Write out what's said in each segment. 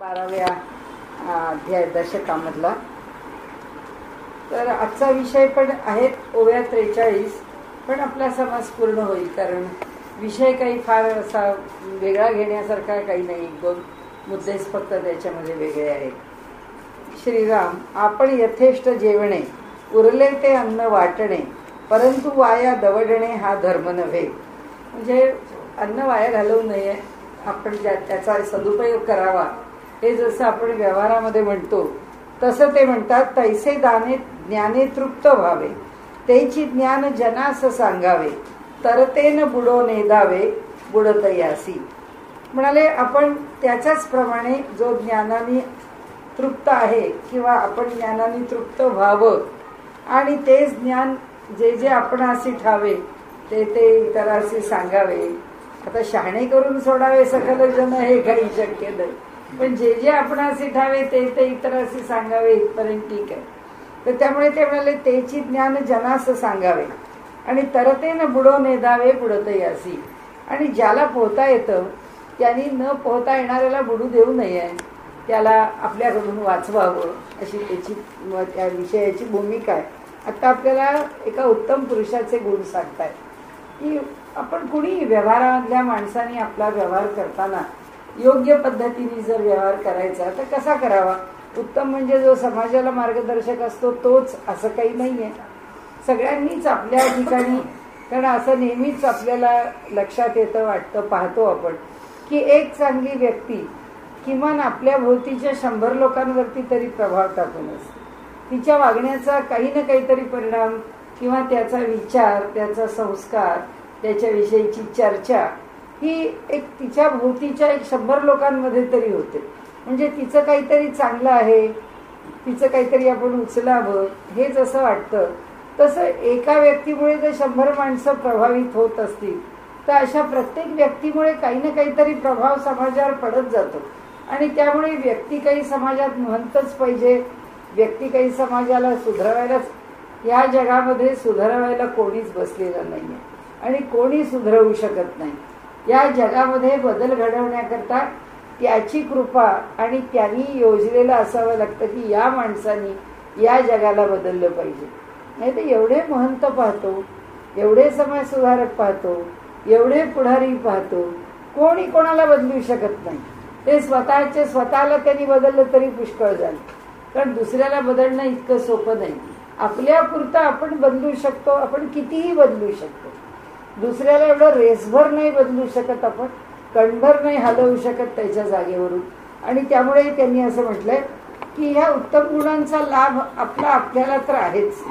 12व्या अध्याय दशकामधला. तर आजचा विषय पण आहेत ओव्या 43, पण आपला समास पूर्ण होईल कारण विषय काही फार असा वेगळा घेण्यासारखा काही नाही. एक दोन मुद्देच फक्त त्याच्यामध्ये वेगळे आहेत. श्रीराम, आपण यथेष्ट जेवणे, उरले ते अन्न वाटणे, परंतु वाया दवडणे हा धर्म नव्हे. म्हणजे अन्न वाया घालवू नये, आपण त्याचा सदुपयोग करावा, हे जसं आपण व्यवहारामध्ये म्हणतो तसं ते म्हणतात. तैसे दाने ज्ञाने तृप्त व्हावे, तेची ज्ञान जनास सांगावे, तरतेन बुडो नेदावे बुडतयासी. म्हणाले आपण त्याच्याच प्रमाणे जो ज्ञानाने तृप्त आहे किंवा आपण ज्ञानाने तृप्त व्हावं आणि तेच ज्ञान जे जे आपणासी ठावे ते ते इतरांशी सांगावे. आता शहाणे करून सोडावे सकल जन हे काही शक्य नाही, पण जे जे आपणासी ठावे ते ते इतरांशी सांगावे इथपर्यंत ठीक आहे. तर त्यामुळे ते म्हणाले तेची ज्ञान जनास सांगावे आणि तरतेनं बुडो नेदावे बुडतयासी. आणि ज्याला पोहता येतं त्यांनी न पोहता येणाऱ्याला बुडू देऊ नये, त्याला आपल्याकडून वाचवावं अशी त्याची त्या विषयाची भूमिका आहे. आता आपल्याला एका उत्तम पुरुषाचे गुण सांगताय की आपण कुणी व्यवहारामधल्या माणसाने आपला व्यवहार करताना योग्य पद्धतीने जर व्यवहार करायचा तर कसा करावा. उत्तम म्हणजे जो समाजाला मार्गदर्शक असतो तोच, असं काही नाहीये. सगळ्यांनीच आपल्या ठिकाणी, कारण असं नेहमीच आपल्याला लक्षात येतं, वाटतं, पाहतो आपण की एक चांगली व्यक्ती किमान आपल्या भोवतीच्या 100 लोकांवरती तरी प्रभाव टाकून असते. तिच्या वागण्याचा काही ना काहीतरी परिणाम किंवा त्याचा विचार, त्याचा संस्कार, त्याच्याविषयीची चर्चा ही एक तिच्या भोवतीच्या 100 लोकांमध्ये तरी होते. म्हणजे तिचं काहीतरी चांगलं आहे, तिचं काहीतरी आपण उचलावं हे जसं वाटतं तसं एका व्यक्तीमुळे जर 100 माणसं प्रभावित होत असतील तर अशा प्रत्येक व्यक्तीमुळे काही ना काहीतरी प्रभाव समाजावर पडत जातो. आणि त्यामुळे व्यक्ती काही समाजात महंतच पाहिजे, व्यक्ती काही समाजाला सुधरवायलाच, या जगामध्ये सुधरवायला कोणीच बसलेलं नाहीये आणि कोणी सुधरवू शकत नाही. या जगामध्ये बदल घडवण्याकरता त्याची कृपा आणि त्यांनी योजलेलं असावं लागतं की या माणसांनी या जगाला बदललं पाहिजे. नाही तर एवढे महंत पाहतो, एवढे समाज सुधारक पाहतो, एवढे पुढारी पाहतो, कोणी कोणाला बदलू शकत नाही. ते स्वतःला त्यांनी बदललं तरी पुष्कळ झालं, कारण दुसऱ्याला बदलणं इतकं सोपं नाही. आपल्यापुरतं आपण बदलू शकतो, आपण कितीही बदलू शकतो. दुसऱ्याला एवढं रेसभर नाही बदलू शकत, आपण कणभर नाही हलवू शकत त्याच्या जागेवरून. आणि त्यामुळे त्यांनी असं म्हटलंय की ह्या उत्तम गुणांचा लाभ आपल्याला तर आहेच,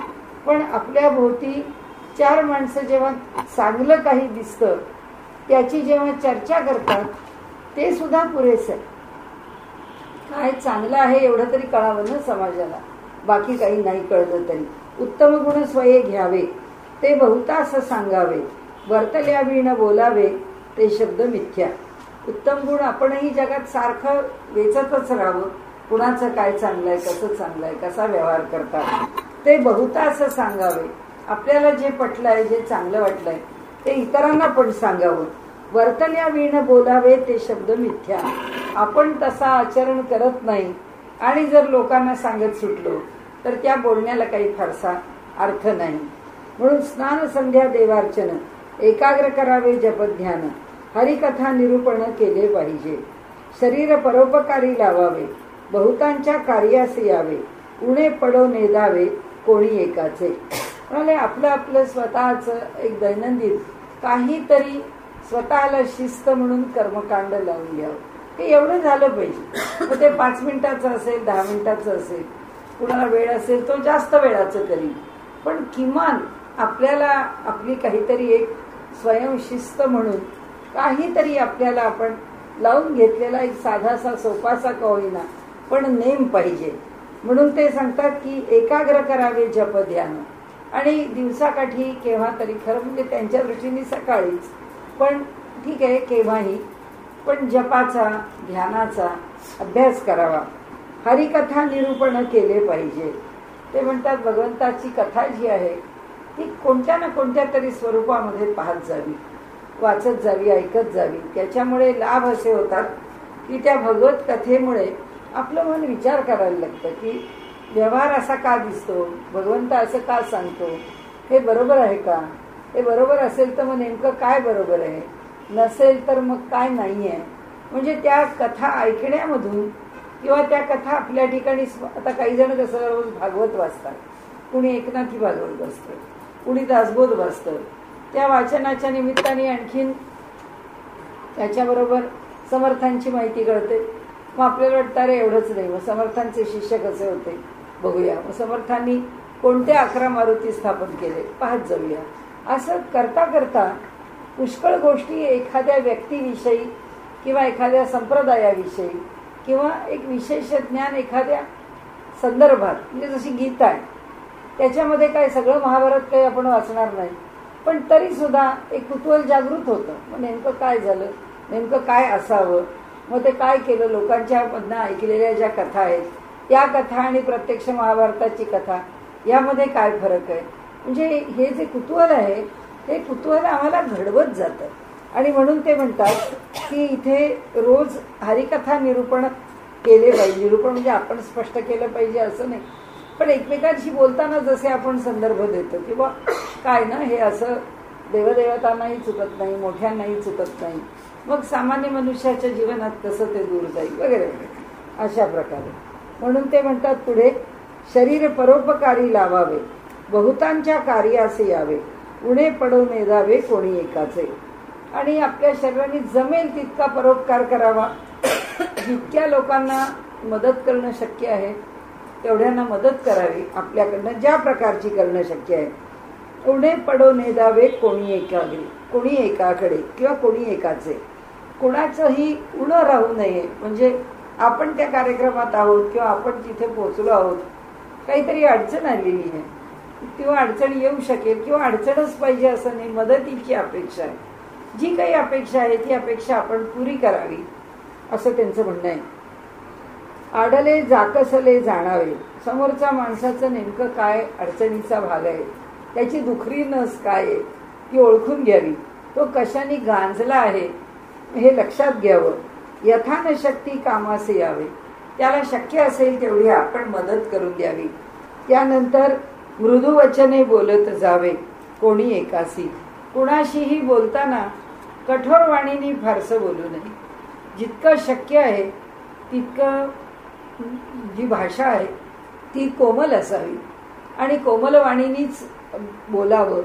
पण आपल्या भोवती 4 माणसं जेव्हा चांगलं काही दिसतं त्याची जेव्हा चर्चा करतात ते सुद्धा पुरेसं आहे. काय चांगलं आहे एवढं तरी कळावं ना समाजाला, बाकी काही नाही कळलं तरी. उत्तम गुण स्वये घ्यावे, ते बहुतास सांगावे, वर्तल्या विण बोलावे, ते शब्द मिथ्या. उत्तम गुण आपणही जगात सारखं वेचतच राहावं, कुणाचं काय चांगलंय, कसं चांगलंय, कसा व्यवहार करतात ते बहुतास सांगावे. आपल्याला जे पटलंय, जे चांगलं वाटलंय ते इतरांना पण सांगावं. वर्तल्या विण बोलावे, ते शब्द मिथ्या. आपण तसा आचरण करत नाही आणि जर लोकांना सांगत सुटलो तर त्या बोलण्याला काही फारसा अर्थ नाही. म्हणून स्नान संध्या देवार्चन, एकाग्र करावे जपध्यान, हरिकथा निरूपण केले पाहिजे. शरीर परोपकारी लावावे, बहुतांच्या कार्यास यावे, उणे पडो नेदावे कोणी एकाचे. म्हणाले आपलं आपलं स्वतःच एक दैनंदिन काहीतरी स्वतःला शिस्त म्हणून कर्मकांड लावून घ्यावं. हे एवढं झालं पाहिजे. मग ते 5 मिनिटाचं असेल, 10 मिनिटाचं असेल, कुणाला वेळ असेल तो जास्त वेळाचं करील, पण किमान आपल्याला आपली काहीतरी एक स्वयंशिस्त म्हणून काहीतरी आपल्याला आपण लावून घेतलेला एक साधासा सोपासा का होईना पण नेम पाहिजे. म्हणून ते सांगतात की एकाग्र करावे जप ध्यान. आणि दिवसाकाठी केव्हा तरी, खरं म्हणजे त्यांच्या दृष्टीने सकाळीच, पण ठीक आहे केव्हाही, पण जपाचा ध्यानाचा अभ्यास करावा. हरिकथा निरूपण केले पाहिजे. ते म्हणतात भगवंताची कथा जी आहे ती कोणत्या ना कोणत्या तरी स्वरूपामध्ये पाहत जावी, वाचत जावी, ऐकत जावी. त्याच्यामुळे लाभ असे होतात की त्या भगवत कथेमुळे आपलं मन विचार करायला लागतं की व्यवहार असा का दिसतो, भगवंत असं का सांगतो, हे बरोबर आहे का, हे बरोबर असेल तर मग नेमकं काय बरोबर आहे, नसेल तर मग काय नाही आहे. म्हणजे त्या कथा ऐकण्यामधून किंवा त्या कथा आपल्या ठिकाणी आता काही जण कसं रोज भागवत वाचतात, कुणी एकनाथी भागवत वाचतं, कुणी दासबोध वाचतं. त्या वाचनाच्या निमित्ताने आणखीन त्याच्याबरोबर समर्थांची माहिती कळते. मग आपल्याला वाटतं अरे एवढंच नाही, मग समर्थांचे शिष्य कसे होते बघूया, मग समर्थांनी कोणते 11 मारुती स्थापन केले पाहत जाऊया. असं करता करता पुष्कळ गोष्टी एखाद्या व्यक्तीविषयी किंवा एखाद्या संप्रदायाविषयी किंवा एक विशेष ज्ञान एखाद्या संदर्भात, म्हणजे जशी गीता आहे त्याच्यामध्ये काय सगळं महाभारत काही आपण वाचणार नाही, पण तरी सुद्धा एक कुतूहल जागृत होतं. मग नेमकं काय झालं, नेमकं काय असावं, मग ते काय केलं, लोकांच्या मधनं ऐकलेल्या ज्या कथा आहेत त्या कथा आणि प्रत्यक्ष महाभारताची कथा यामध्ये काय फरक आहे. म्हणजे हे जे कुतूहल आहे ते कुतूहल आम्हाला घडवत जातं. आणि म्हणून ते म्हणतात की इथे रोज हरिकथा निरूपण केले पाहिजे. निरूपण म्हणजे आपण स्पष्ट केलं पाहिजे असं नाही, पण एकमेकांशी बोलताना जसे आपण संदर्भ देतो किंवा काय ना हे असं देवदेवतांनाही चुकत नाही, मोठ्यांनाही चुकत नाही, मग सामान्य मनुष्याच्या जीवनात कसं ते दूर जाईल वगैरे वगैरे अशा प्रकारे. म्हणून ते म्हणतात पुढे, शरीर परोपकारी लावावे, बहुतांच्या कार्यासे यावे, उणे पडो नेदावे कोणी एकाचे. आणि आपल्या शरीराने जमेल तितका परोपकार करावा, जितक्या लोकांना मदत करणं शक्य आहे तेवढ्यांना मदत करावी आपल्याकडनं, ज्या प्रकारची करणं शक्य आहे. उणे पडो नेदावे कोणी एकाकडे, कोणी एकाकडे किंवा कोणी एकाचे. कोणाचंही उण राहू नये. म्हणजे आपण त्या कार्यक्रमात आहोत किंवा आपण तिथे पोहोचलो आहोत, काहीतरी अडचण आलेली आहे किंवा अडचण येऊ शकेल किंवा अडचणच पाहिजे असं नाही, मदतीची अपेक्षा आहे. जी काही अपेक्षा आहे ती अपेक्षा आपण पुरी करावी असं त्यांचं म्हणणं आहे. आडले जाकसले जाणावे, समोरच्या माणसाचं नेमकं काय अडचणीचा भाग आहे, त्याची दुखरी नस काय आहे ती ओळखून घ्यावी, तो कशाने गांजला आहे हे लक्षात घ्यावं. यथानशक्ती कामासे यावे, त्याला शक्य असेल तेवढी आपण मदत करून द्यावी. त्यानंतर मृदू वचने बोलत जावे कोणी एकासी, कुणाशीही बोलताना कठोर वाणीने फारसं बोलू नये. जितकं शक्य आहे तितकं जी भाषा आहे ती कोमल असावी आणि कोमल वाणीनीच बोलावं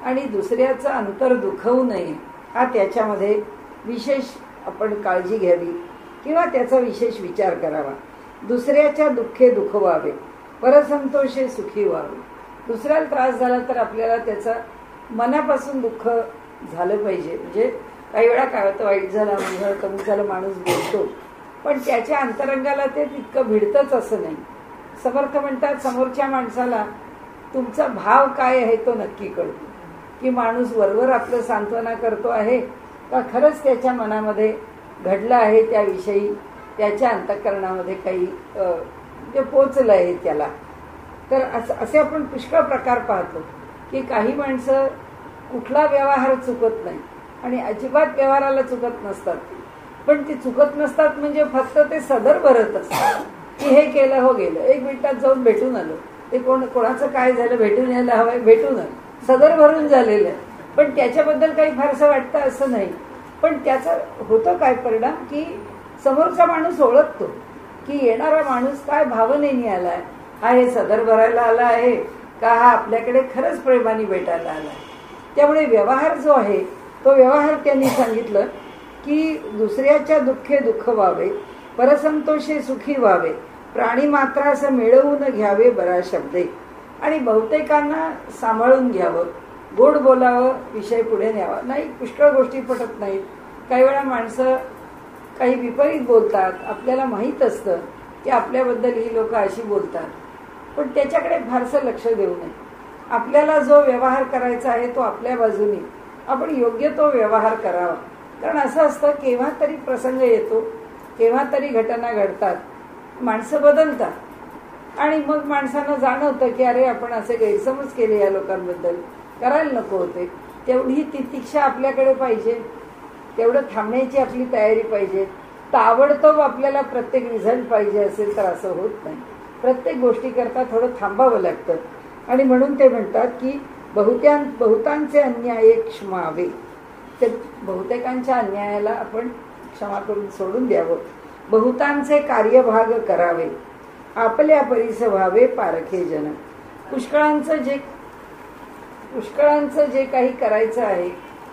आणि दुसऱ्याचं अंतर दुखवू नये, हा त्याच्यामध्ये विशेष आपण काळजी घ्यावी किंवा त्याचा विशेष विचार करावा. दुसऱ्याच्या दुःखे दुखवावे, परसंतोषे सुखी व्हावे. दुसऱ्याला त्रास झाला तर आपल्याला त्याचं मनापासून दुःख झालं पाहिजे. म्हणजे काही वेळा काय होतं, वाईट झालं, म्हणजे कमी झालं, माणूस बोलतो, पण त्याच्या अंतरंगाला ते तितकं भिडतंच असं नाही. समर्थ म्हणतात समोरच्या माणसाला तुमचा भाव काय आहे तो नक्की कळतो, की माणूस वरवर आपलं सांत्वना करतो आहे का खरंच त्याच्या मनामध्ये घडलं आहे त्याविषयी, त्याच्या अंतःकरणामध्ये काही जे पोचलं आहे त्याला. तर असे आपण पुष्कळ प्रकार पाहतो की काही माणसं कुठला व्यवहार चुकत नाही आणि अजिबात व्यवहाराला चुकत नसतात, पण ते चुकत नसतात म्हणजे फक्त ते सदर भरत असतात की हे केलं हो गेलं, 1 मिनिटात जाऊन भेटून आलो, ते कोणाचं काय झालं भेटून यायला हवंय, भेटून आलं, सदर भरून झालेलं आहे, पण त्याच्याबद्दल काही फारसं वाटतं असं नाही. पण त्याचा होतो काय परिणाम की समोरचा माणूस ओळखतो की येणारा माणूस काय भावनेने आलाय, हा हे सदर भरायला आला आहे का हा आपल्याकडे खरंच प्रेमाने भेटायला आला आहे. त्यामुळे व्यवहार जो आहे तो व्यवहार त्यांनी सांगितलं की दुसऱ्याच्या दुःखे दुःख व्हावे, परसंतोषे सुखी व्हावे, प्राणी मात्रास मिळवून घ्यावे बरा शब्दे. आणि बहुतेकांना सांभाळून घ्यावं, गोड बोलावं, विषय पुढे न्यावा. नाही, पुष्कळ गोष्टी पटत नाहीत. काही वेळा माणसं काही विपरीत बोलतात, आपल्याला माहीत असतं की आपल्याबद्दल ही लोक अशी बोलतात, पण त्याच्याकडे फारसं लक्ष देऊ नये. आपल्याला जो व्यवहार करायचा आहे तो आपल्या बाजूने आपण योग्य तो व्यवहार करावा. कारण असं असतं केव्हा तरी प्रसंग येतो, केव्हा तरी घटना घडतात, माणसं बदलतात आणि मग माणसांना जाणवतं की अरे आपण असे गैरसमज केले या लोकांबद्दल, करायला नको होते. तेवढी तितिक्षा आपल्याकडे पाहिजे, तेवढं थांबण्याची आपली तयारी पाहिजे. ताबडतोब आपल्याला प्रत्येक रिझल्ट पाहिजे असेल तर असं होत नाही. प्रत्येक गोष्टीकरता थोडं थांबावं लागतं. आणि म्हणून ते म्हणतात की बहुतांचे अन्याय क्षमावे. ते बहुतेकांच्या अन्यायाला आपण क्षमा करून सोडून द्यावं. बहुतांचे कार्यभाग करावे, आपल्या परीस व्हावे पारखे जन. पुष्कळांचं जे काही करायचं आहे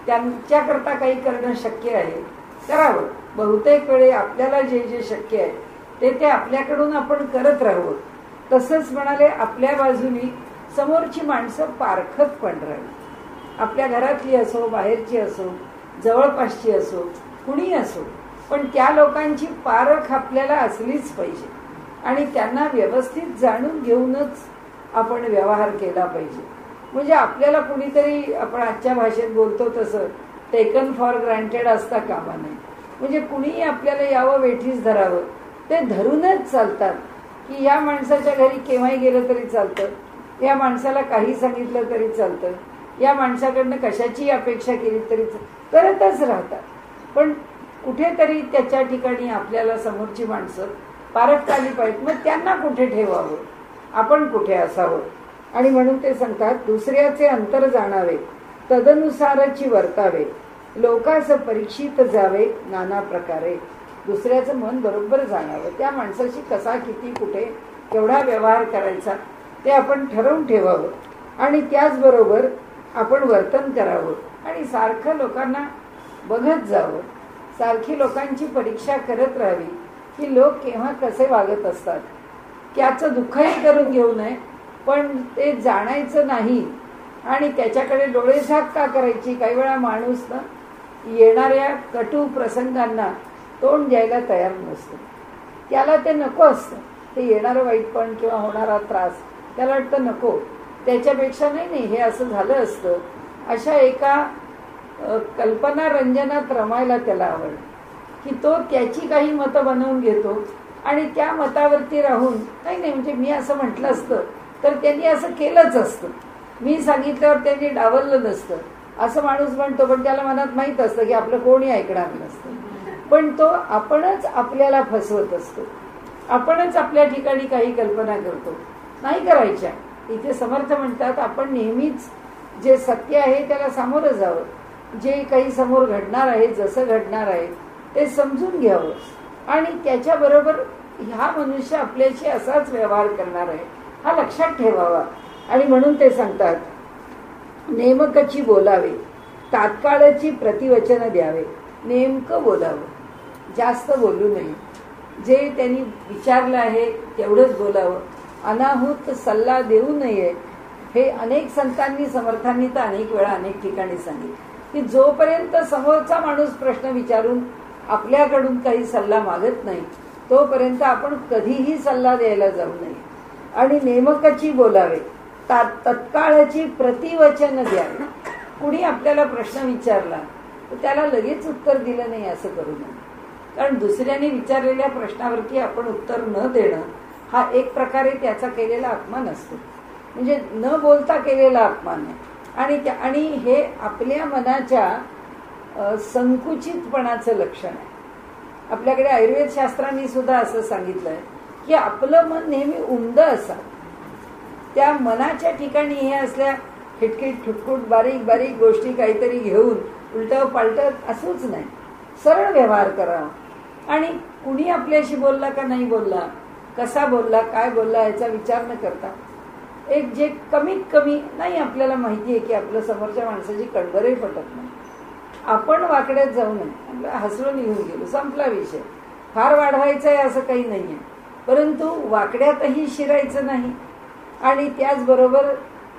त्यांच्याकरता काही करणं शक्य आहे करावं. बहुतेक वेळे आपल्याला जे जे शक्य आहे ते आपल्याकडून आपण करत राहावं. तसंच म्हणाले आपल्या बाजूनी समोरची माणसं पारखत पण राहावी. आपल्या घरातली असो, बाहेरची असो, जवळपासची असो, कुणी असो, पण त्या लोकांची पारख आपल्याला असलीच पाहिजे आणि त्यांना व्यवस्थित जाणून घेऊनच आपण व्यवहार केला पाहिजे. म्हणजे आपल्याला कुणीतरी, आपण आजच्या भाषेत बोलतो तसं, टेकन फॉर ग्रँटेड असता कामा नये. म्हणजे कुणीही आपल्याला यावं, वेठीस धरावं, ते धरूनच चालतात की या माणसाच्या घरी केव्हाही गेलं तरी चालतं, या माणसाला काही सांगितलं तरी चालतं, या माणसाकडनं कशाची अपेक्षा केली तरी करतच राहतात. पण कुठेतरी त्याच्या ठिकाणी आपल्याला समोरची माणसं पारखता आली पाहिजेत. मग त्यांना कुठे ठेवावं, आपण कुठे असावं. आणि म्हणून ते सांगतात दुसऱ्याचे अंतर जाणावे, तदनुसारची वर्तावे, लोकांचं परीक्षित जावे नाना प्रकारे. दुसऱ्याचं मन बरोबर जाणावं, त्या माणसाशी कसा, किती, कुठे, केवढा व्यवहार करायचा ते आपण ठरवून ठेवावं. आणि त्याचबरोबर आपण वर्तन करावं आणि सारखं लोकांना बघत जावं. सारखी लोकांची परीक्षा करत राहावी की लोक केव्हा कसे वागत असतात. त्याचं दुःखही करून घेऊ नये, पण ते जाणायचं नाही आणि त्याच्याकडे डोळेझाक का करायची. काही वेळा माणूस ना येणाऱ्या कटू प्रसंगांना तोंड द्यायला तयार नसतो. त्याला ते नको असतं, ते येणारं वाईटपण किंवा होणारा त्रास त्याला वाटतं नको. त्याच्यापेक्षा नाही हे असं झालं असतं, अशा एका कल्पना रंजनात रमायला त्याला आवड की तो त्याची काही मतं बनवून घेतो आणि त्या मतावरती राहून नाही म्हणजे मी असं म्हटलं असतं तर त्यांनी असं केलंच असतं, मी सांगितल्यावर त्यांनी डावललं नसतं असं माणूस म्हणतो. पण त्याला मनात माहीत असतं की आपलं कोणी ऐकणार नसतं. पण तो आपणच आपल्याला फसवत असतो. आपणच आपल्या ठिकाणी काही कल्पना करतो, नाही करायच्या. इथे समर्थ म्हणतात आपण नेहमीच जे सत्य आहे त्याला सामोरं जावं. जे काही समोर घडणार आहे, जसं घडणार आहे ते समजून घ्यावं आणि त्याच्याबरोबर ह्या मनुष्य आपल्याशी असाच व्यवहार करणार आहे हा लक्षात ठेवावा. आणि म्हणून ते सांगतात नेमकची बोलावे, तात्काळची प्रतिवचन द्यावे. नेमकं बोलावं, जास्त बोलू नये. जे त्यांनी विचारलं आहे तेवढंच बोलावं. अनाहूत सल्ला देऊ नये. हे अनेक संतांनी, समर्थांनी तर अनेक वेळा अनेक ठिकाणी सांगितलं की जोपर्यंत समोरचा माणूस प्रश्न विचारून आपल्याकडून काही सल्ला मागत नाही तोपर्यंत आपण कधीही सल्ला द्यायला जाऊ नये. आणि नेमकची बोलावे, तत्काळची प्रतिवचन द्यावे. कुणी आपल्याला प्रश्न विचारला तर त्याला लगेच उत्तर दिलं नाही असं करू नये. कारण दुसऱ्याने विचारलेल्या प्रश्नावरती आपण उत्तर न देणं हा एक प्रकारे त्याचा केलेला अपमान असतो, म्हणजे न बोलता केलेला अपमान आहे. आणि हे आपल्या मनाच्या संकुचितपणाचं लक्षण आहे. आपल्याकडे आयुर्वेद शास्त्रांनी सुद्धा असं सांगितलंय की आपलं मन नेहमी उमदं असावं. त्या मनाच्या ठिकाणी हे असल्या खिटखिट ठुटकुट बारीक बारीक गोष्टी काहीतरी घेऊन उलटं पालटं असंच नाही, सरळ व्यवहार करावा. आणि कुणी आपल्याशी बोलला का नाही बोलला, कसा बोलला, काय बोलला याचा विचार न करता एक जे कमीत कमी नाही आपल्याला माहिती आहे की आपलं समोरच्या माणसाची कणभरही पटत नाही, आपण वाकड्यात जाऊ नये. हसलो निघून गेलो, संपला विषय. फार वाढवायचं आहे असं काही नाही आहे, परंतु वाकड्यातही शिरायचं नाही आणि त्याचबरोबर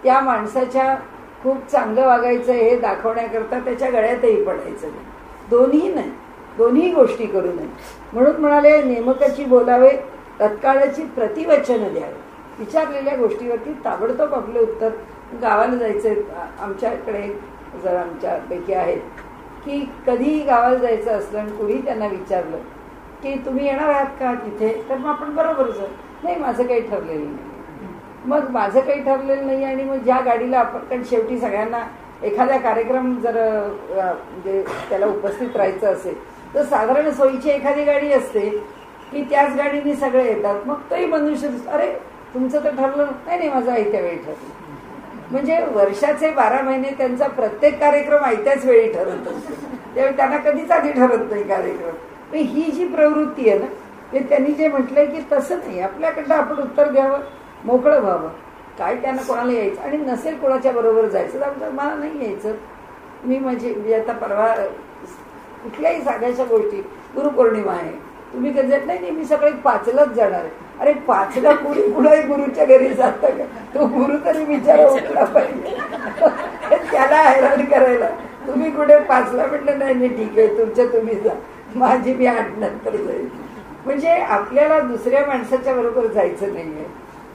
त्या माणसाच्या खूप चांगलं वागायचं हे दाखवण्याकरता त्याच्या गळ्यातही पडायचं नाही. दोन्ही नाही, दोन्ही गोष्टी करू नये. म्हणून म्हणाले नेमकची बोलावे, तत्काळची प्रतिवचन द्यावे. विचारलेल्या गोष्टीवरती ताबडतोब आपलं उत्तर. गावाला जायचंय, आमच्याकडे जर आमच्यापैकी आहेत की कधीही गावाला जायचं असलं आणि कुणी त्यांना विचारलं की तुम्ही येणार आहात का तिथे, तर मग आपण बरोबर जाऊ. नाही माझं काही ठरलेलं नाही. मग माझं काही ठरलेलं नाही आणि मग ज्या गाडीला आपण, कारण शेवटी सगळ्यांना एखादा कार्यक्रम जर म्हणजे त्याला उपस्थित राहायचं असेल तर साधारण सोयीची एखादी गाडी असते की त्याच गाडीने सगळे येतात, मग तोही मनुष्य अरे तुमचं तर ठरलं नाही, नाही माझं आयत्या वेळी ठरलं. म्हणजे वर्षाचे 12 महिने त्यांचा प्रत्येक कार्यक्रम आयत्याच वेळी ठरत असतो, त्यावेळी त्यांना कधीच आधी ठरत नाही कार्यक्रम. पण ही जी प्रवृत्ती आहे ना, ते त्यांनी जे म्हटलंय की तसं नाही, आपल्याकडनं आपण उत्तर द्यावं, मोकळं व्हावं. काय त्यांना कोणाला यायचं आणि नसेल कोणाच्या बरोबर जायचं तर मला नाही यायचं. मी म्हणजे आता परवा कुठल्याही साध्याच्या गोष्टी, गुरुपौर्णिमा आहे, तुम्ही कधी जात नाही, मी सकाळी 5लाच जाणार आहे. अरे 5ला कुणाही गुरुच्या घरी जातं का? तो गुरु तरी विचारा उठला पाहिजे त्याला हैराण करायला. तुम्ही कुठे 5ला म्हटलं नाही नाही ठीक आहे तुमच्या तुम्ही जा, माझी मी 8 नंतर जाईल. म्हणजे आपल्याला दुसऱ्या माणसाच्या बरोबर जायचं नाहीये,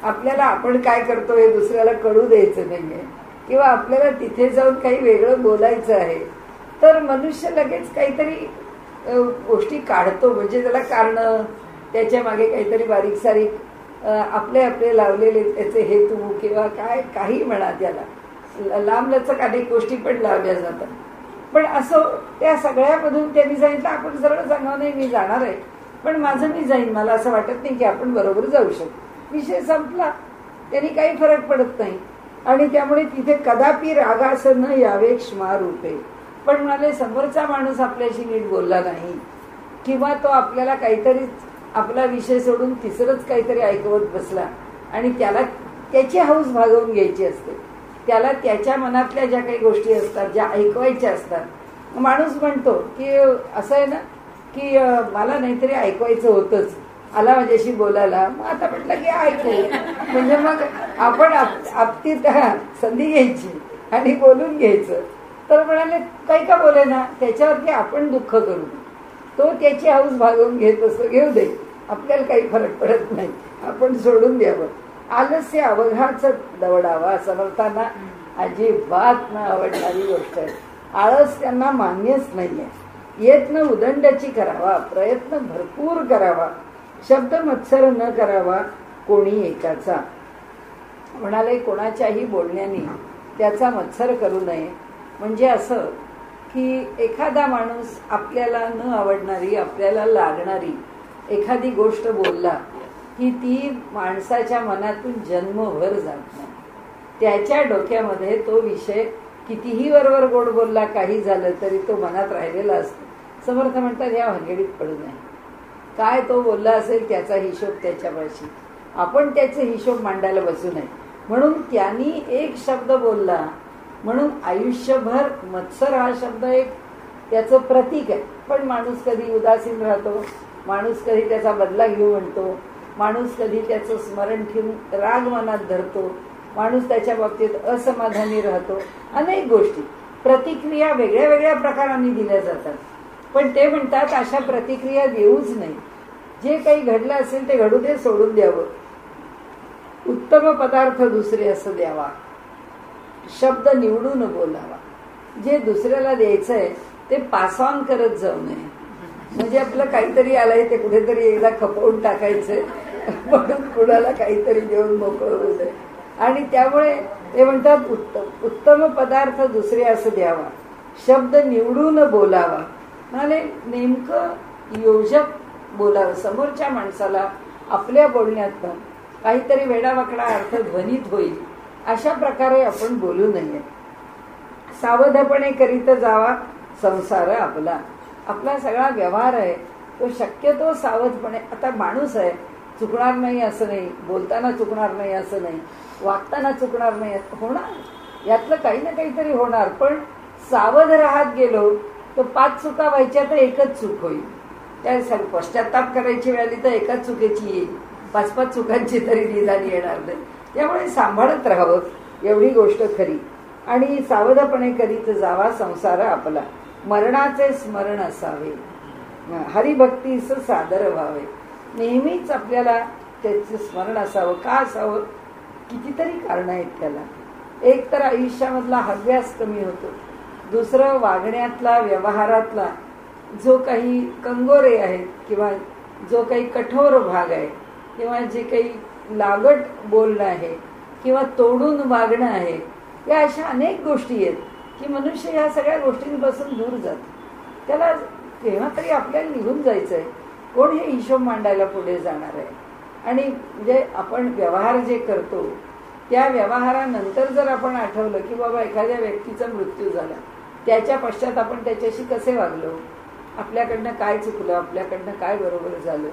आपल्याला आपण काय करतो हे दुसऱ्याला कळू द्यायचं नाहीये, किंवा आपल्याला तिथे जाऊन काही वेगळं बोलायचं आहे. तर मनुष्य लगेच काहीतरी गोष्टी काढतो, म्हणजे त्याला कारण, त्याच्या मागे काहीतरी बारीक सारीक आपले आपले लावलेले त्याचे हेतू किंवा काय काही म्हणा, त्याला लांबलचक अनेक गोष्टी पण लावल्या जातात. पण असं त्या सगळ्यामधून त्यांनी सांगितलं आपण सरळ सांगावं नाही मी जाणार आहे, पण माझं मी जाईन, मला असं वाटत नाही की आपण बरोबर जाऊ शकतो. विषय संपला, त्यांनी काही फरक पडत नाही. आणि त्यामुळे तिथे कदापि रागास न यावे क्ष्मा रूपे. पण म्हणाले समोरचा माणूस आपल्याशी नीट बोलला नाही, किंवा तो आपल्याला काहीतरी आपला विषय सोडून तिसरंच काहीतरी ऐकवत बसला आणि त्याला त्याची हौस भागवून घ्यायची असते, त्याला त्याच्या मनातल्या ज्या काही गोष्टी असतात ज्या ऐकवायच्या असतात. माणूस म्हणतो की असं आहे ना की मला नाहीतरी ऐकवायचं होतंच, आला माझ्याशी बोलायला, मग आता म्हटलं की ऐकू. म्हणजे मग आपण आपली संधी घ्यायची आणि बोलून घ्यायचं. तर म्हणाले काही का बोले ना, त्याच्यावरती आपण दुःख करू, तो त्याची हौस भागवून घेत असतो, घेऊ दे, आपल्याला काही फरक पडत नाही, आपण सोडून द्यावं. आलस्य अवघाच दवडावा, समर्थांना अजिबात न आवडणारी गोष्ट आहे. आळस त्यांना मान्यच नाहीये. यत्न उदंडाची करावा, प्रयत्न भरपूर करावा, शब्द मत्सर न करावा कोणी एकाचा. म्हणाले कोणाच्याही बोलण्याने त्याचा मत्सर करू नये. म्हणजे असं की एखादा माणूस आपल्याला न आवडणारी, आपल्याला लागणारी एखादी गोष्ट बोलला की ती माणसाच्या मनातून जन्मभर जात नाही. त्याच्या डोक्यामध्ये तो विषय कितीही वरवर गोड बोलला, काही झालं तरी तो मनात राहिलेला असतो. समर्थ म्हणतात या भानगडीत पडू नये. काय तो बोलला असेल त्याचा हिशोब त्याच्यापाशी, आपण त्याचे हिशोब मांडायला बसू नये. म्हणून त्यांनी एक शब्द बोलला म्हणून आयुष्यभर मत्सर हा शब्द एक त्याचं प्रतीक आहे. पण माणूस कधी उदासीन राहतो, माणूस कधी त्याचा बदला घेऊ म्हणतो, माणूस कधी त्याचं स्मरण ठेवून राग मनात धरतो, माणूस त्याच्या बाबतीत असमाधानी राहतो. अनेक गोष्टी, प्रतिक्रिया वेगळ्या वेगळ्या प्रकारांनी दिल्या जातात. पण ते म्हणतात अशा प्रतिक्रिया देऊच नाही. जे काही घडलं असेल ते घडू दे, सोडून द्यावं. उत्तम पदार्थ दुसरे असं द्यावा, शब्द निवडून बोलावा. जे दुसऱ्याला द्यायचंय ते पास ऑन करत जाऊ नये. म्हणजे आपलं काहीतरी आलंय ते कुठेतरी एकदा खपवून टाकायचंय, म्हणून कुणाला काहीतरी देऊन मोकळं होऊ नये. आणि त्यामुळे ते म्हणतात उत्तम पदार्थ दुसरे असं द्यावा, शब्द निवडून बोलावा. म्हणाले नेमकं योजक बोलावं. समोरच्या माणसाला आपल्या बोलण्यातनं काहीतरी वेडावाकडा अर्थ ध्वनित होईल अशा प्रकारे आपण बोलू नये. सावधपणे करीत जावा संसार आपला. आपला सगळा व्यवहार आहे तो शक्यतो सावधपणे. आता माणूस आहे, चुकणार नाही असं नाही, बोलताना चुकणार नाही असं नाही, वागताना चुकणार नाही होणार, यातलं काही ना काहीतरी होणार. पण सावध राहत गेलो तर 5 चुका व्हायच्या तर एकच चूक होईल. त्या पश्चाताप करायची वेळ आली तर एकाच चुकीची येईल, 5-5 चुकांची तरी निदान येणार नाही. त्यामुळे सांभाळत राहावं एवढी गोष्ट खरी. आणि सावधपणे करीत जावा संसार आपला. मरणाचे स्मरण असावे, हरिभक्तीस सादर व्हावे. नेहमीच आपल्याला त्याचं स्मरण असावं. का असावं? कितीतरी कारण आहेत त्याला. एक तर आयुष्यामधला हव्यास कमी होतो, दुसरं वागण्यातला व्यवहारातला जो काही कंगोरे आहेत किंवा जो काही कठोर भाग आहे किंवा जे काही लागट बोलणं आहे किंवा तोडून वागणं आहे, या अशा अनेक गोष्टी आहेत की मनुष्य या सगळ्या गोष्टींपासून दूर जातो. त्याला केव्हा तरी आपल्याला निघून जायचं आहे. कोण हे हिशोब मांडायला पुढे जाणार आहे? आणि म्हणजे आपण व्यवहार जे करतो त्या व्यवहारानंतर जर आपण आठवलं की बाबा एखाद्या व्यक्तीचा मृत्यू झाला, त्याच्या पश्चात आपण त्याच्याशी कसे वागलो, आपल्याकडनं काय चुकलं, आपल्याकडनं काय बरोबर झालं,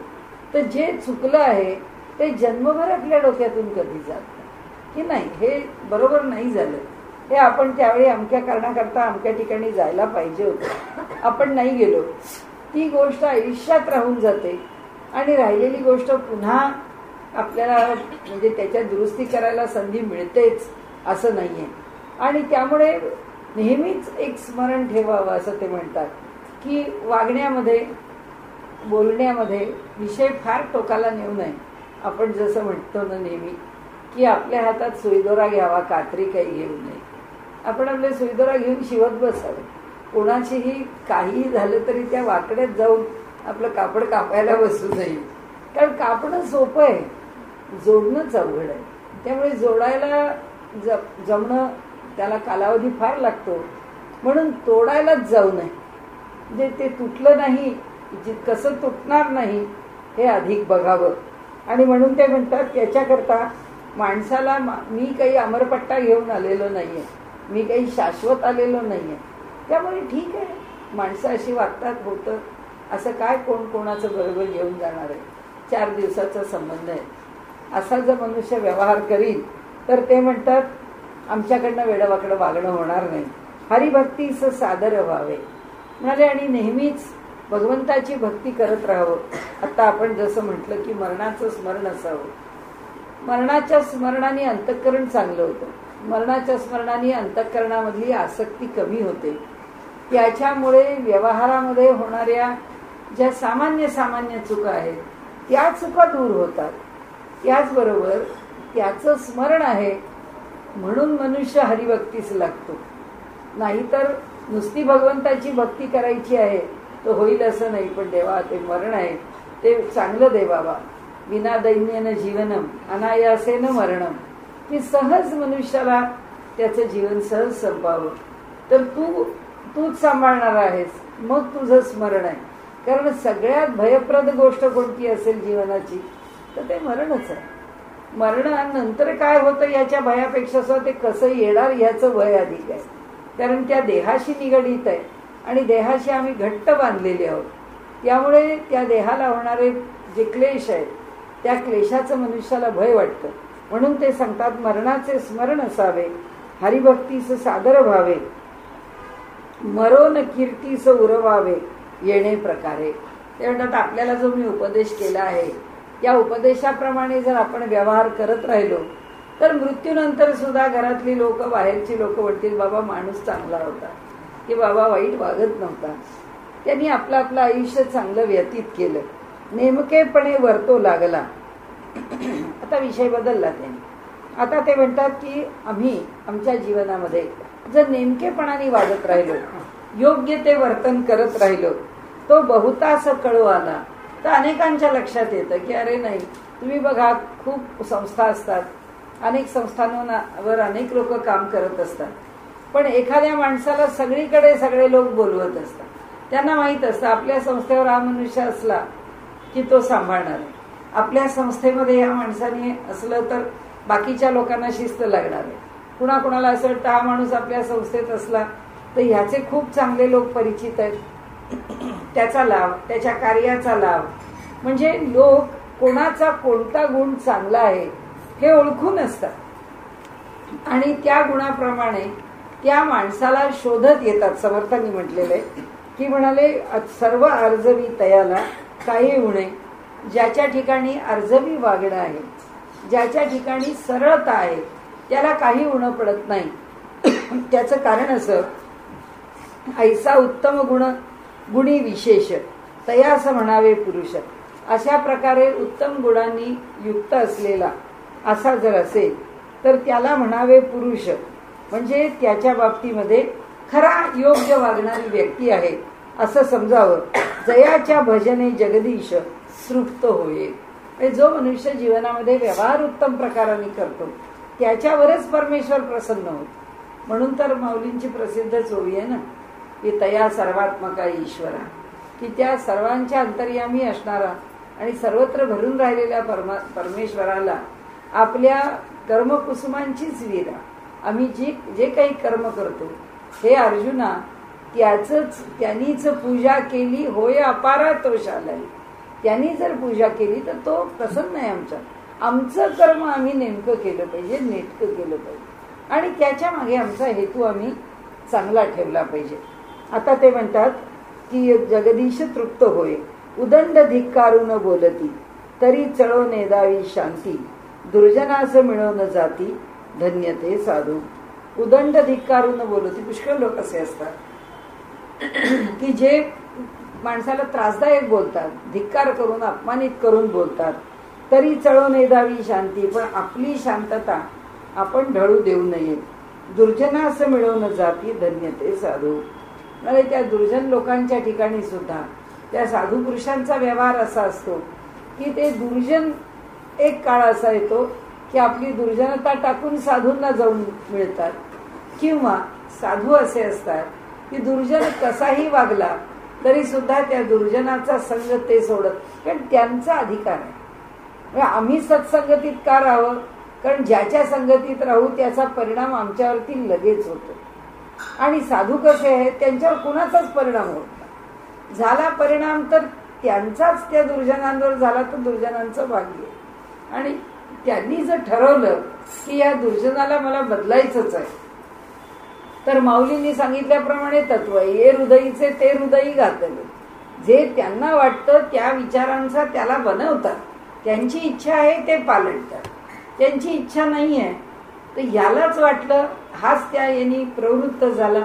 तर जे चुकलं आहे ते जन्मभर आपल्या डोक्यातून कधी जात नाही की नाही हे बरोबर नाही झालं, हे आपण त्यावेळी अमक्या कारणाकरता अमक्या ठिकाणी जायला पाहिजे होतं, आपण नाही गेलो. ती गोष्ट आयुष्यात राहून जाते आणि राहिलेली गोष्ट पुन्हा आपल्याला म्हणजे त्याच्यात दुरुस्ती करायला संधी मिळतेच असं नाही आहे. आणि त्यामुळे नेहमीच एक स्मरण ठेवावं असं ते म्हणतात की वागण्यामध्ये बोलण्यामध्ये विषय फार टोकाला नेऊ नये. आपण जसं म्हणतो ना नेहमी की आपल्या हातात सुईदोरा घ्यावा, कात्री काही घेऊ नये. आपण आपले सुईदोरा घेऊन शिवत बसावे. कोणाचीही काही झालं तरी त्या वाकड्यात जाऊन आपलं कापड कापायला बसू नये. कारण कापणं सोपं आहे, जोडणंच अवघड आहे. त्यामुळे जोडायला जमणं त्याला कालावधी फार लागतो. म्हणून तोडायलाच जाऊ नये. म्हणजे ते तुटलं नाही, कसं तुटणार नाही हे अधिक बघावं. आणि म्हणून ते म्हणतात त्याच्याकरता माणसाला मी काही अमरपट्टा घेऊन आलेलो नाहीये, मी काही शाश्वत आलेलो नाहीये. त्यामुळे ठीक आहे, माणसं अशी वागतात, होतं. असं काय कोण कोणाचं बरोबर घेऊन जाणार आहे? 4 दिवसाचा संबंध आहे. असा जर मनुष्य व्यवहार करील तर ते म्हणतात आमच्याकडनं वेडवाकडं वागणं होणार नाही. हरिभक्तीचं सादर व्हावे म्हणाले आणि नेहमीच भगवंताची भक्ती करत राहावं. आता आपण जसं म्हटलं की मरणाचं स्मरण असावं. मरणाच्या स्मरणाने अंतःकरण चांगलं होतं. मरणाच्या स्मरणाने अंतःकरणामधली आसक्ती कमी होते. त्याच्यामुळे व्यवहारामध्ये होणाऱ्या ज्या सामान्य चुका आहेत त्या चुका दूर होतात. त्याचबरोबर त्याचं स्मरण आहे म्हणून मनुष्य हरिभक्तीस लागतो. नाहीतर नुसती भगवंताची भक्ती करायची आहे तर होईल असं नाही. पण देवा ते मरण आहे ते चांगलं दे बाबा. विना दैन्यन जीवनम अनायासेन मरणम, की सहज मनुष्याला त्याचं जीवन सहज संपावं. तर तूच सांभाळणार आहेस, मग तुझं स्मरण आहे. कारण सगळ्यात भयप्रद गोष्ट कोणती असेल जीवनाची तर ते मरणच आहे. मरणानंतर काय होतं याच्या भयापेक्षा ते कसं येणार ह्याचं भय अधिक आहे. कारण त्या देहाशी निगडीत आहे आणि देहाशी आम्ही घट्ट बांधलेले आहोत. त्यामुळे त्या देहाला होणारे जे क्लेश आहेत त्या क्लेशाचं मनुष्याला भय वाटतं. म्हणून ते सांगतात मरणाचे स्मरण असावे, हरिभक्तीस सादर व्हावे, मरोन कीर्तीस उरवावे येणे प्रकारे. ते म्हणतात आपल्याला जो मी उपदेश केला आहे या उपदेशाप्रमाणे जर आपण व्यवहार करत राहिलो तर मृत्यूनंतर सुद्धा घरातली लोक, बाहेरची लोक म्हणतील बाबा माणूस चांगला होता, की बाबा वाईट वागत नव्हता, त्यांनी आपलं आपलं आयुष्य चांगलं व्यतीत केलं, नेमकेपणे वर्तो लागला. आता विषय बदलला त्यांनी. आता ते म्हणतात की आम्ही आमच्या जीवनामध्ये जर नेमकेपणाने वागत राहिलो, योग्य ते वर्तन करत राहिलो, तो बहुतांश कळू आला तर अनेकांच्या लक्षात येतं की अरे नाही, तुम्ही बघा खूप संस्था असतात, अनेक संस्थांवर अनेक लोक काम करत असतात, पण एखाद्या माणसाला सगळीकडे सगळे लोक बोलवत असतात. त्यांना माहीत असतं आपल्या संस्थेवर हा मनुष्य असला की तो सांभाळणार आहे, आपल्या संस्थेमध्ये या माणसाने असलं तर बाकीच्या लोकांना शिस्त लागणार आहे. कुणाकुणाला असं वाटतं हा माणूस आपल्या संस्थेत असला तर ह्याचे खूप चांगले लोक परिचित आहेत, त्याचा लाभ, त्याच्या कार्याचा लाभ. म्हणजे लोक कोणाचा कोणता गुण चांगला आहे हे ओळखून असतात आणि त्या गुणाप्रमाणे त्या माणसाला शोधत येतात. समर्थांनी म्हटलेले की म्हणाले सर्व अर्जवी तयाला काही उणे, ज्याच्या ठिकाणी अर्जवी वागणं आहे, ज्याच्या ठिकाणी सरळता आहे त्याला काही उणं पडत नाही. त्याचं कारण असं ऐसा उत्तम गुणी विशेष तयास म्हणावे पुरुष. अशा प्रकारे उत्तम गुणांनी युक्त असलेला असा जर असेल तर त्याला म्हणावे पुरुष. म्हणजे त्याच्या बाबतीमध्ये खरा योग्य वागणारी व्यक्ती आहे असं समजावं. जयाच्या भजने जगदीश तृप्त होईल. जो मनुष्य जीवनामध्ये व्यवहार उत्तम प्रकाराने करतो त्याच्यावरच परमेश्वर प्रसन्न होतो. म्हणून तर माऊलींची प्रसिद्ध ओवी आहे ना की तया सर्वात्मका ईश्वरा, की त्या सर्वांच्या अंतर्यामी असणारा आणि सर्वत्र भरून राहिलेल्या परमेश्वराला आपल्या कर्मकुसुमांचीच वीरा आम्ही जे काही कर्म करतो, हे अर्जुना त्यांनीच पूजा केली होय अपारा तो शालाई. त्यांनी जर पूजा केली तर तो प्रसन्न आहे आमचं कर्म आम्ही नेमकं केलं पाहिजे, नेटकं केलं पाहिजे आणि त्याच्या मागे आमचा हेतू आम्ही चांगला ठेवला पाहिजे. आता ते म्हणतात की जगदीश तृप्त होय उदंड धिक्कारून बोलती तरी चळो नेदावी शांती दुर्जनास मिळवून जाती धन्य ते साधू. उदंड धिक्कारून बोलती. पुष्कळ लोक असे असतात की जे माणसाला त्रासदायक बोलतात, धिक्कार करून अपमानित करून बोलतात, तरी चळो नेदावी शांती, पण आपली शांतता आपण ढळू देऊ नये. दुर्जनास मिळवून जाती धन्य ते साधू. म्हणजे त्या दुर्जन लोकांच्या ठिकाणी सुद्धा त्या साधू पुरुषांचा व्यवहार असा असतो की ते दुर्जन एक काळ असा येतो की आपली दुर्जनता टाकून साधूंना जाऊन मिळतात, किंवा साधू असे असतात की दुर्जन कसाही वागला तरी सुद्धा त्या दुर्जनाचा संग ते सोडत, कारण त्यांचा अधिकार आहे. आम्ही सत्संगतीत का राहावं? कारण ज्याच्या संगतीत राहू त्याचा परिणाम आमच्यावरती लगेच होतो. आणि साधू कसे आहेत, त्यांच्यावर कुणाचाच परिणाम होत नाही. झाला परिणाम तर त्यांचाच त्या दुर्जनांवर झाला तर दुर्जनांचं भाग्य. आणि त्यांनी जर ठरवलं की या दुर्जनाला मला बदलायचंच आहे, तर माऊलींनी सांगितल्याप्रमाणे तत्व ये हृदयीचे ते हृदयी घातले. जे त्यांना वाटतं त्या विचारांचा त्याला बनवतात. त्यांची इच्छा आहे ते पालटतात, त्यांची इच्छा नाही आहे तर यालाच वाटलं, हाच त्या यांनी प्रवृत्त झाला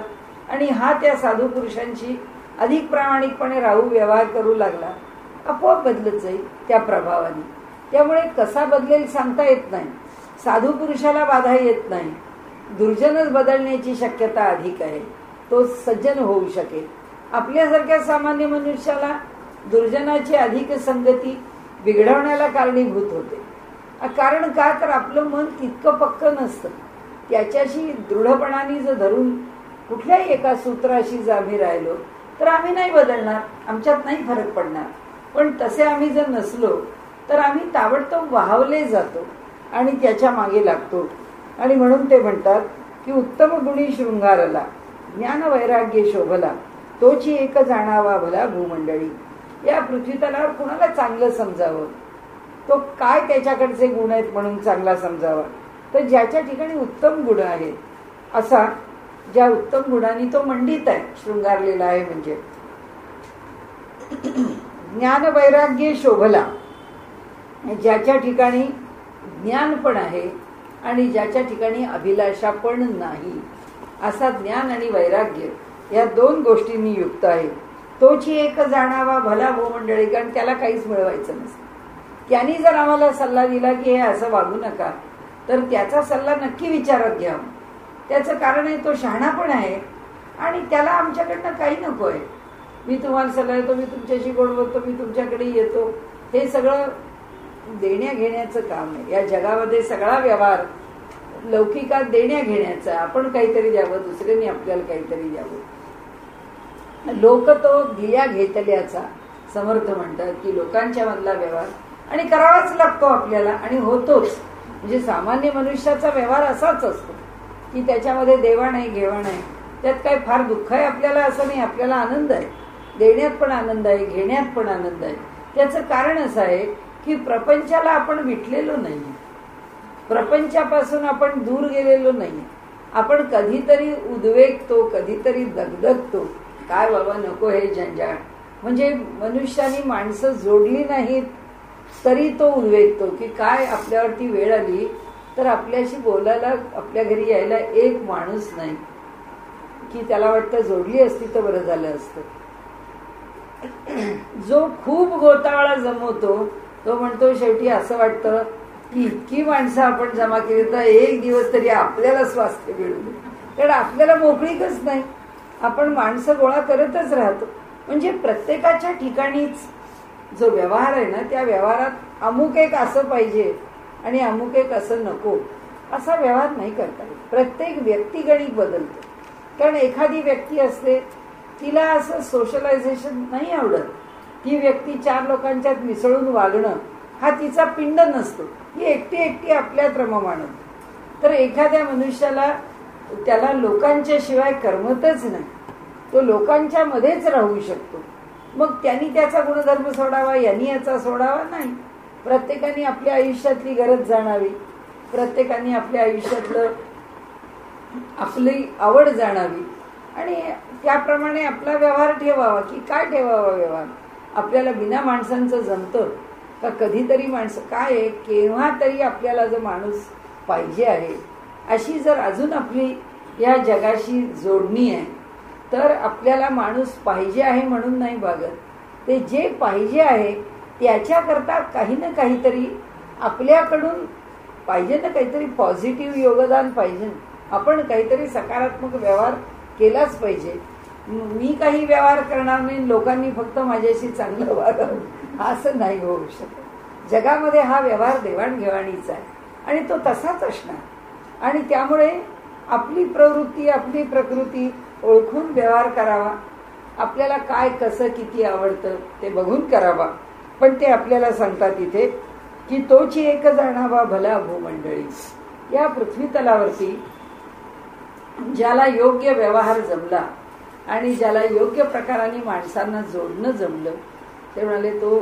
आणि हा त्या साधू पुरुषांची अधिक प्रामाणिकपणे राहू व्यवहार करू लागला. आपोआप बदलत जाईल त्या प्रभावाने. त्यामुळे कसा बदलेल सांगता येत नाही. साधू पुरुषाला बाधा येत नाही, दुर्जनच बदलण्याची शक्यता अधिक आहे. तो सज्जन होऊ शकेल. आपल्यासारख्या सामान्य मनुष्याला दुर्जनाची अधिक संगती बिघडवण्याला कारणीभूत होते. कारण का? तर आपलं मन तितकं पक्क नसतं. त्याच्याशी दृढपणाने जर धरून कुठल्याही एका सूत्राशी जर आम्ही राहिलो तर आम्ही नाही बदलणार, आमच्यात नाही फरक पडणार. पण तसे आम्ही जर नसलो तर आम्ही ताबडतोब वाहवले जातो आणि त्याच्या मागे लागतो. आणि म्हणून ते म्हणतात की उत्तम गुणी शृंगारला ज्ञान वैराग्य शोभला तोची एक जाणावा भला भूमंडळी. या पृथ्वीतलावर कुणाला चांगलं समजावं, तो काय त्याच्याकडचे गुण आहेत म्हणून चांगला समजावा, तर ज्याच्या ठिकाणी उत्तम गुण आहेत, असा ज्या उत्तम गुणांनी तो मंडित आहे, शृंगारलेला आहे. म्हणजे ज्ञान वैराग्य शोभला, ज्याच्या ठिकाणी ज्ञान पण आहे आणि ज्याच्या ठिकाणी अभिलाषा पण नाही, असा ज्ञान आणि वैराग्य या दोन गोष्टींनी युक्त आहे. तोची एक जाणावा भला भूमंडळी. कारण त्याला काहीच मिळवायचं नसतं. त्यांनी जर आम्हाला सल्ला दिला की हे असं वागू नका, तर त्याचा सल्ला नक्की विचारात घ्यावा. त्याचं कारण आहे तो शहाणा पण आहे आणि त्याला आमच्याकडनं काही नको आहे. मी तुम्हाला सल्ला देतो, मी तुमच्याशी गोड बोलतो, मी तुमच्याकडे येतो, हे सगळं देण्या घेण्याचं काम आहे. या जगामध्ये सगळा व्यवहार लौकिकात देण्या घेण्याचा. आपण काहीतरी द्यावं, दुसऱ्यांनी आपल्याला काहीतरी द्यावं. लोक तो दिल्या घेतल्याचा समर्थ म्हणतात की लोकांच्या मधला व्यवहार आणि करावाच लागतो आपल्याला आणि होतोच. म्हणजे सामान्य मनुष्याचा व्यवहार असाच असतो की त्याच्यामध्ये देवाण आहे, घेवाण आहे. त्यात काय फार दुःख आहे आपल्याला असं नाही. आपल्याला आनंद आहे, देण्यात पण आनंद आहे, घेण्यात पण आनंद आहे. त्याचं कारण असं आहे की प्रपंचाला आपण विटलेलो नाही, प्रपंचापासून आपण दूर गेलेलो नाही. आपण कधीतरी उद्वेगतो, कधीतरी दगदगतो, काय बाबा नको हे जंजाळ. म्हणजे मनुष्याने माणसं जोडली नाहीत तरी तो उद्वेगतो की काय आपल्यावरती वेळ आली तर आपल्याशी बोलायला, आपल्या घरी यायला एक माणूस नाही, की त्याला वाटतं जोडली असती तर बरं झालं असतं. जो खूप गोतावळा जमवतो तो म्हणतो शेवटी असं वाटतं की इतकी माणसं आपण जमा केली तर एक दिवस तरी आपल्याला स्वास्थ्य मिळू दे. कारण आपल्याला मोकळीकच नाही, आपण माणसं गोळा करतच राहतो. म्हणजे प्रत्येकाच्या ठिकाणीच जो व्यवहार आहे ना, त्या व्यवहारात अमुक एक असं पाहिजे आणि अमुक एक असं नको, असा व्यवहार नाही करता येत. प्रत्येक व्यक्तिगणिक बदलतो. कारण एखादी व्यक्ती असते तिला असं सोशलायझेशन नाही आवडत. ती व्यक्ती 4 लोकांच्यात मिसळून वागणं हा तिचा पिंड नसतो. ही एकटी एकटी आपल्यात रम मानत. तर एखाद्या मनुष्याला त्याला लोकांच्या शिवाय करमतच नाही. तो लोकांच्या मध्येच राहू शकतो. मग त्यांनी त्याचा गुणधर्म सोडावा, यांनी याचा सोडावा नाही. प्रत्येकाने आपल्या आयुष्यातली गरज जाणावी, प्रत्येकाने आपल्या आयुष्यातलं आपली आवड जाणावी आणि त्याप्रमाणे आपला व्यवहार ठेवावा. की काय ठेवावा व्यवहार? आपल्याला बिना माणसांचं जमतं का? कधीतरी माणसं काय आहे, केव्हा तरी आपल्याला जो माणूस पाहिजे आहे, अशी जर अजून आपली या जगाशी जोडणी आहे, तर आपल्याला माणूस पाहिजे आहे म्हणून नाही वागत. ते जे पाहिजे आहे त्याच्याकरता काही ना काहीतरी आपल्याकडून पाहिजे ना, काहीतरी पॉझिटिव्ह योगदान पाहिजे. आपण काहीतरी सकारात्मक व्यवहार केलाच पाहिजे. मी काही व्यवहार करणार नाही, लोकांनी फक्त माझ्याशी चांगलं वागावं असं नाही होऊ शकत. जगामध्ये हा व्यवहार देवाणघेवाणीचा आहे आणि तो तसाच असणार. आणि त्यामुळे आपली प्रवृत्ती, आपली प्रकृती ओळखून व्यवहार करावा. आपल्याला काय, कसं, किती आवडतं ते बघून करावा. पण ते आपल्याला सांगतात इथे की तोची एक जाणावा भला भूमंडळी. या पृथ्वी तलावरती ज्याला योग्य व्यवहार जमला आणि ज्याला योग्य प्रकाराने माणसांना जोडणं जमलं, ते म्हणाले तो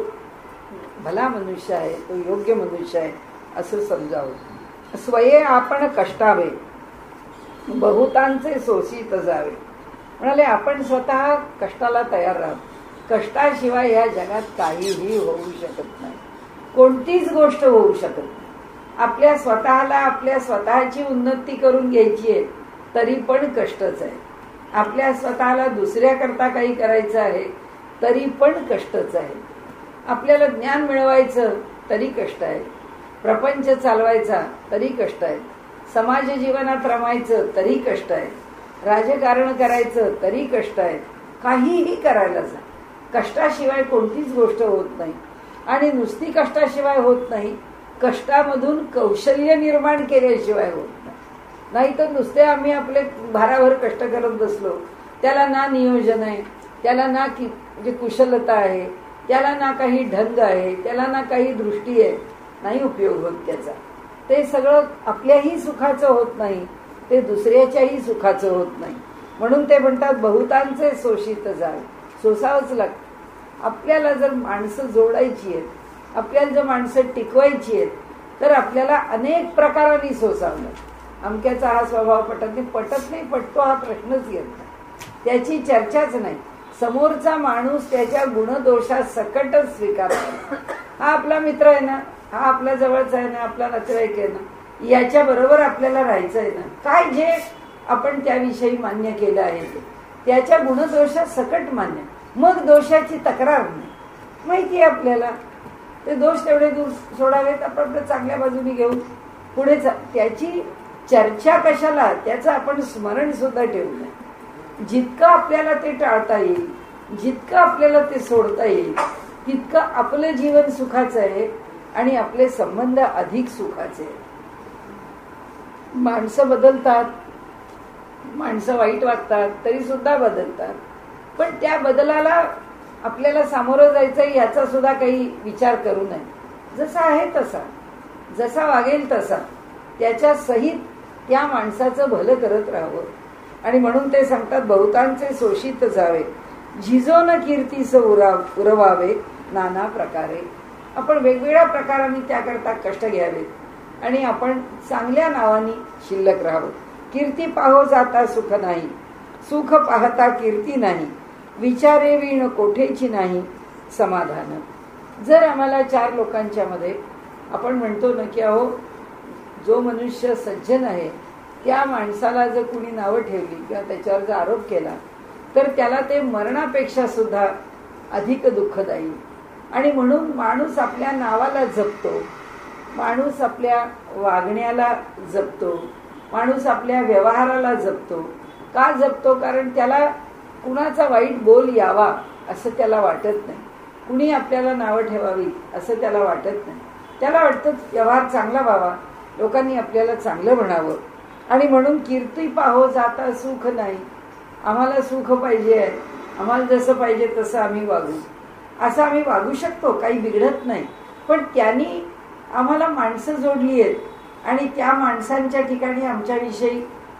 भला मनुष्य आहे, तो योग्य मनुष्य आहे असं समजावं. स्वये आपण कष्टावे, बहुतांचे शोषित जावे. म्हणाले आपण स्वतः कष्टाला तयार राहावं. कष्टाशिवाय या जगात काहीही होऊ शकत नाही. कोणतीच गोष्ट होऊ शकत नाही. आपल्या स्वतःला, आपल्या स्वतःची उन्नती करून घ्यायची आहे तरी पण कष्टच आहे. आपल्या स्वतःला दुसऱ्याकरता काही करायचं आहे तरी पण कष्टच आहे. आपल्याला ज्ञान मिळवायचं तरी कष्ट आहे. प्रपंच चालवायचा तरी कष्ट आहे. समाज जीवनात रमायचं तरी कष्ट आहे. राजकारण करायचं तरी कष्ट आहे. काहीही करायला जा, कष्टाशिवाय कोणतीच गोष्ट होत नाही. आणि नुसती कष्टाशिवाय होत नाही, कष्टामधून कौशल्य निर्माण केल्याशिवाय होत नाही. नाहीतर नुसते आम्ही आपले भाराभर कष्ट करत बसलो, त्याला ना नियोजन आहे, त्याला ना म्हणजे कुशलता आहे, त्याला ना काही ढंग आहे, त्याला ना काही दृष्टी आहे, नाही उपयोग होत त्याचा. ते सगळं आपल्याही सुखाचं होत नाही, ते दुसऱ्याच्याही सुखाचं होत नाही. म्हणून ते म्हणतात बहुतांचे शोषित जावे. सोसावंच लागतं. आपल्याला जर माणसं जोडायची आहेत, आपल्याला जर माणसं टिकवायची आहेत, तर आपल्याला अनेक प्रकारांनी सोसावं लागतं. अमक्याचा हा स्वभाव पटत नाही, पटत नाही, पटतो हा प्रश्नच येत नाही, त्याची चर्चाच नाही. समोरचा माणूस त्याच्या गुणदोषात सकटच स्वीकारतो. हा आपला मित्र आहे ना, हा आपल्या जवळचा आहे ना, आपला नातेवाईक आहे ना, याच्या बरोबर आपल्याला राहायचं आहे ना. काय जे आपण त्याविषयी मान्य केलं आहे त्याच्या गुणदोषात सकट मान्य. मग दोषाची तक्रार नाही. माहिती आहे आपल्याला ते दोष तेवढे दूर सोडावेत, आपण आपल्या चांगल्या बाजूने घेऊन पुढे त्याची चर्चा कशाला, त्याचं आपण स्मरण सुद्धा ठेवू नये. जितकं आपल्याला ते टाळता येईल, जितकं आपल्याला ते सोडता येईल, तितकं आपलं जीवन सुखाचं आहे आणि आपले संबंध अधिक सुखाचे आहेत. माणसं बदलतात, माणसं वाईट वागतात तरी सुद्धा बदलतात, पण त्या बदलाला आपल्याला सामोरं जायचं याचा सुद्धा काही विचार करू नये. जसा आहे तसा, जसा वागेल तसा त्याच्या सहित त्या माणसाचं भलं करत राहावं. आणि म्हणून ते सांगतात बहुतांचे शोषित जावे, झिजो न कीर्तीस उरवावे नाना प्रकारे. आपण वेगवेगळ्या प्रकारांनी त्याकरता कष्ट घ्यावेत आणि आपण चांगल्या नावानी शिल्लक राहावं. कीर्ती पाहो जाता सुख नाही, सुख पाहता कीर्ती नाही, विचारे वीण कोठेची नाही समाधान. जर आम्हाला 4 लोकांच्या मध्ये आपण म्हणतो ना की अहो जो मनुष्य सज्जन आहे त्या माणसाला जर कुणी नावं ठेवली किंवा त्याच्यावर जर आरोप केला तर त्याला ते मरणापेक्षा सुद्धा अधिक दुःखदायी. आणि म्हणून माणूस आपल्या नावाला जपतो, माणूस आपल्या वागण्याला जपतो, माणूस आपल्या व्यवहाराला जपतो. का जपतो? कारण त्याला कुणाचा वाईट बोल यावा असं त्याला वाटत नाही, कुणी आपल्याला नावं ठेवावी असं त्याला वाटत नाही. त्याला वाटतं व्यवहार चांगला व्हावा, लोकांनी आपल्याला चांगलं म्हणावं. आणि म्हणून कीर्ती पाहो जाता सुख नाही. आम्हाला सुख पाहिजे आहे, आम्हाला जसं पाहिजे तसं आम्ही वागू, असं आम्ही वागू शकतो, काही बिघडत नाही. पण त्यांनी आम्हाला माणसं जोडली आहेत आणि त्या माणसांच्या ठिकाणी आमच्याविषयी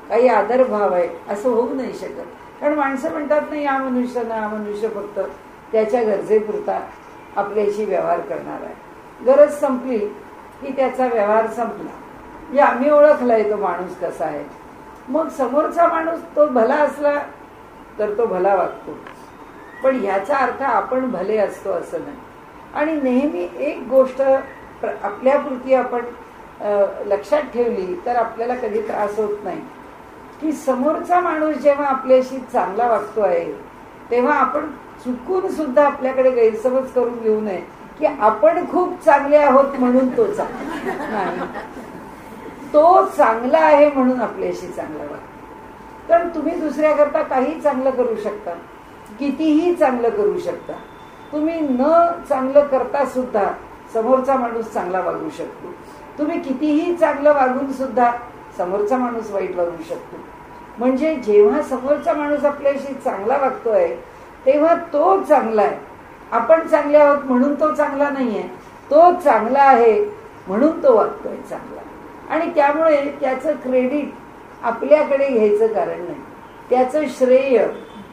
काही आदरभाव आहे असं होऊ नाही शकत. कारण माणसं म्हणतात नाही, हा मनुष्य फक्त त्याच्या गरजेपुरता आपल्याशी व्यवहार करणार आहे. गरज संपली की त्याचा व्यवहार संपला, म्हणजे आम्ही ओळखलाय तो माणूस कसा आहे. मग समोरचा माणूस तो भला असला तर तो भला वागतो, पण ह्याचा अर्थ आपण भले असतो असं नाही. आणि नेहमी एक गोष्ट आपल्यापुरती आपण लक्षात ठेवली तर आपल्याला कधी त्रास होत नाही की समोरचा माणूस जेव्हा आपल्याशी चांगला वागतो आहे तेव्हा आपण चुकून सुद्धा आपल्याकडे गैरसमज करून घेऊ नये की आपण खूप चांगले आहोत म्हणून तो चांगला नाही. तो चांगला आहे म्हणून आपल्याशी चांगला वागतो. तर तुम्ही दुसऱ्याकरता काही चांगलं करू शकता, कितीही चांगलं करू शकता. तुम्ही न चांगलं करता सुद्धा समोरचा माणूस चांगला वागू शकतो. तुम्ही कितीही चांगलं वागून सुद्धा समोरचा माणूस वाईट वागू शकतो. म्हणजे जेव्हा समोरचा माणूस आपल्याशी चांगला वागतोय तेव्हा तो चांगला आहे. आपण चांगले आहोत म्हणून तो चांगला नाहीये, तो चांगला आहे म्हणून तो वागतोय चांगला. आणि त्यामुळे त्याचं क्रेडिट आपल्याकडे घ्यायचं कारण नाही, त्याचं श्रेय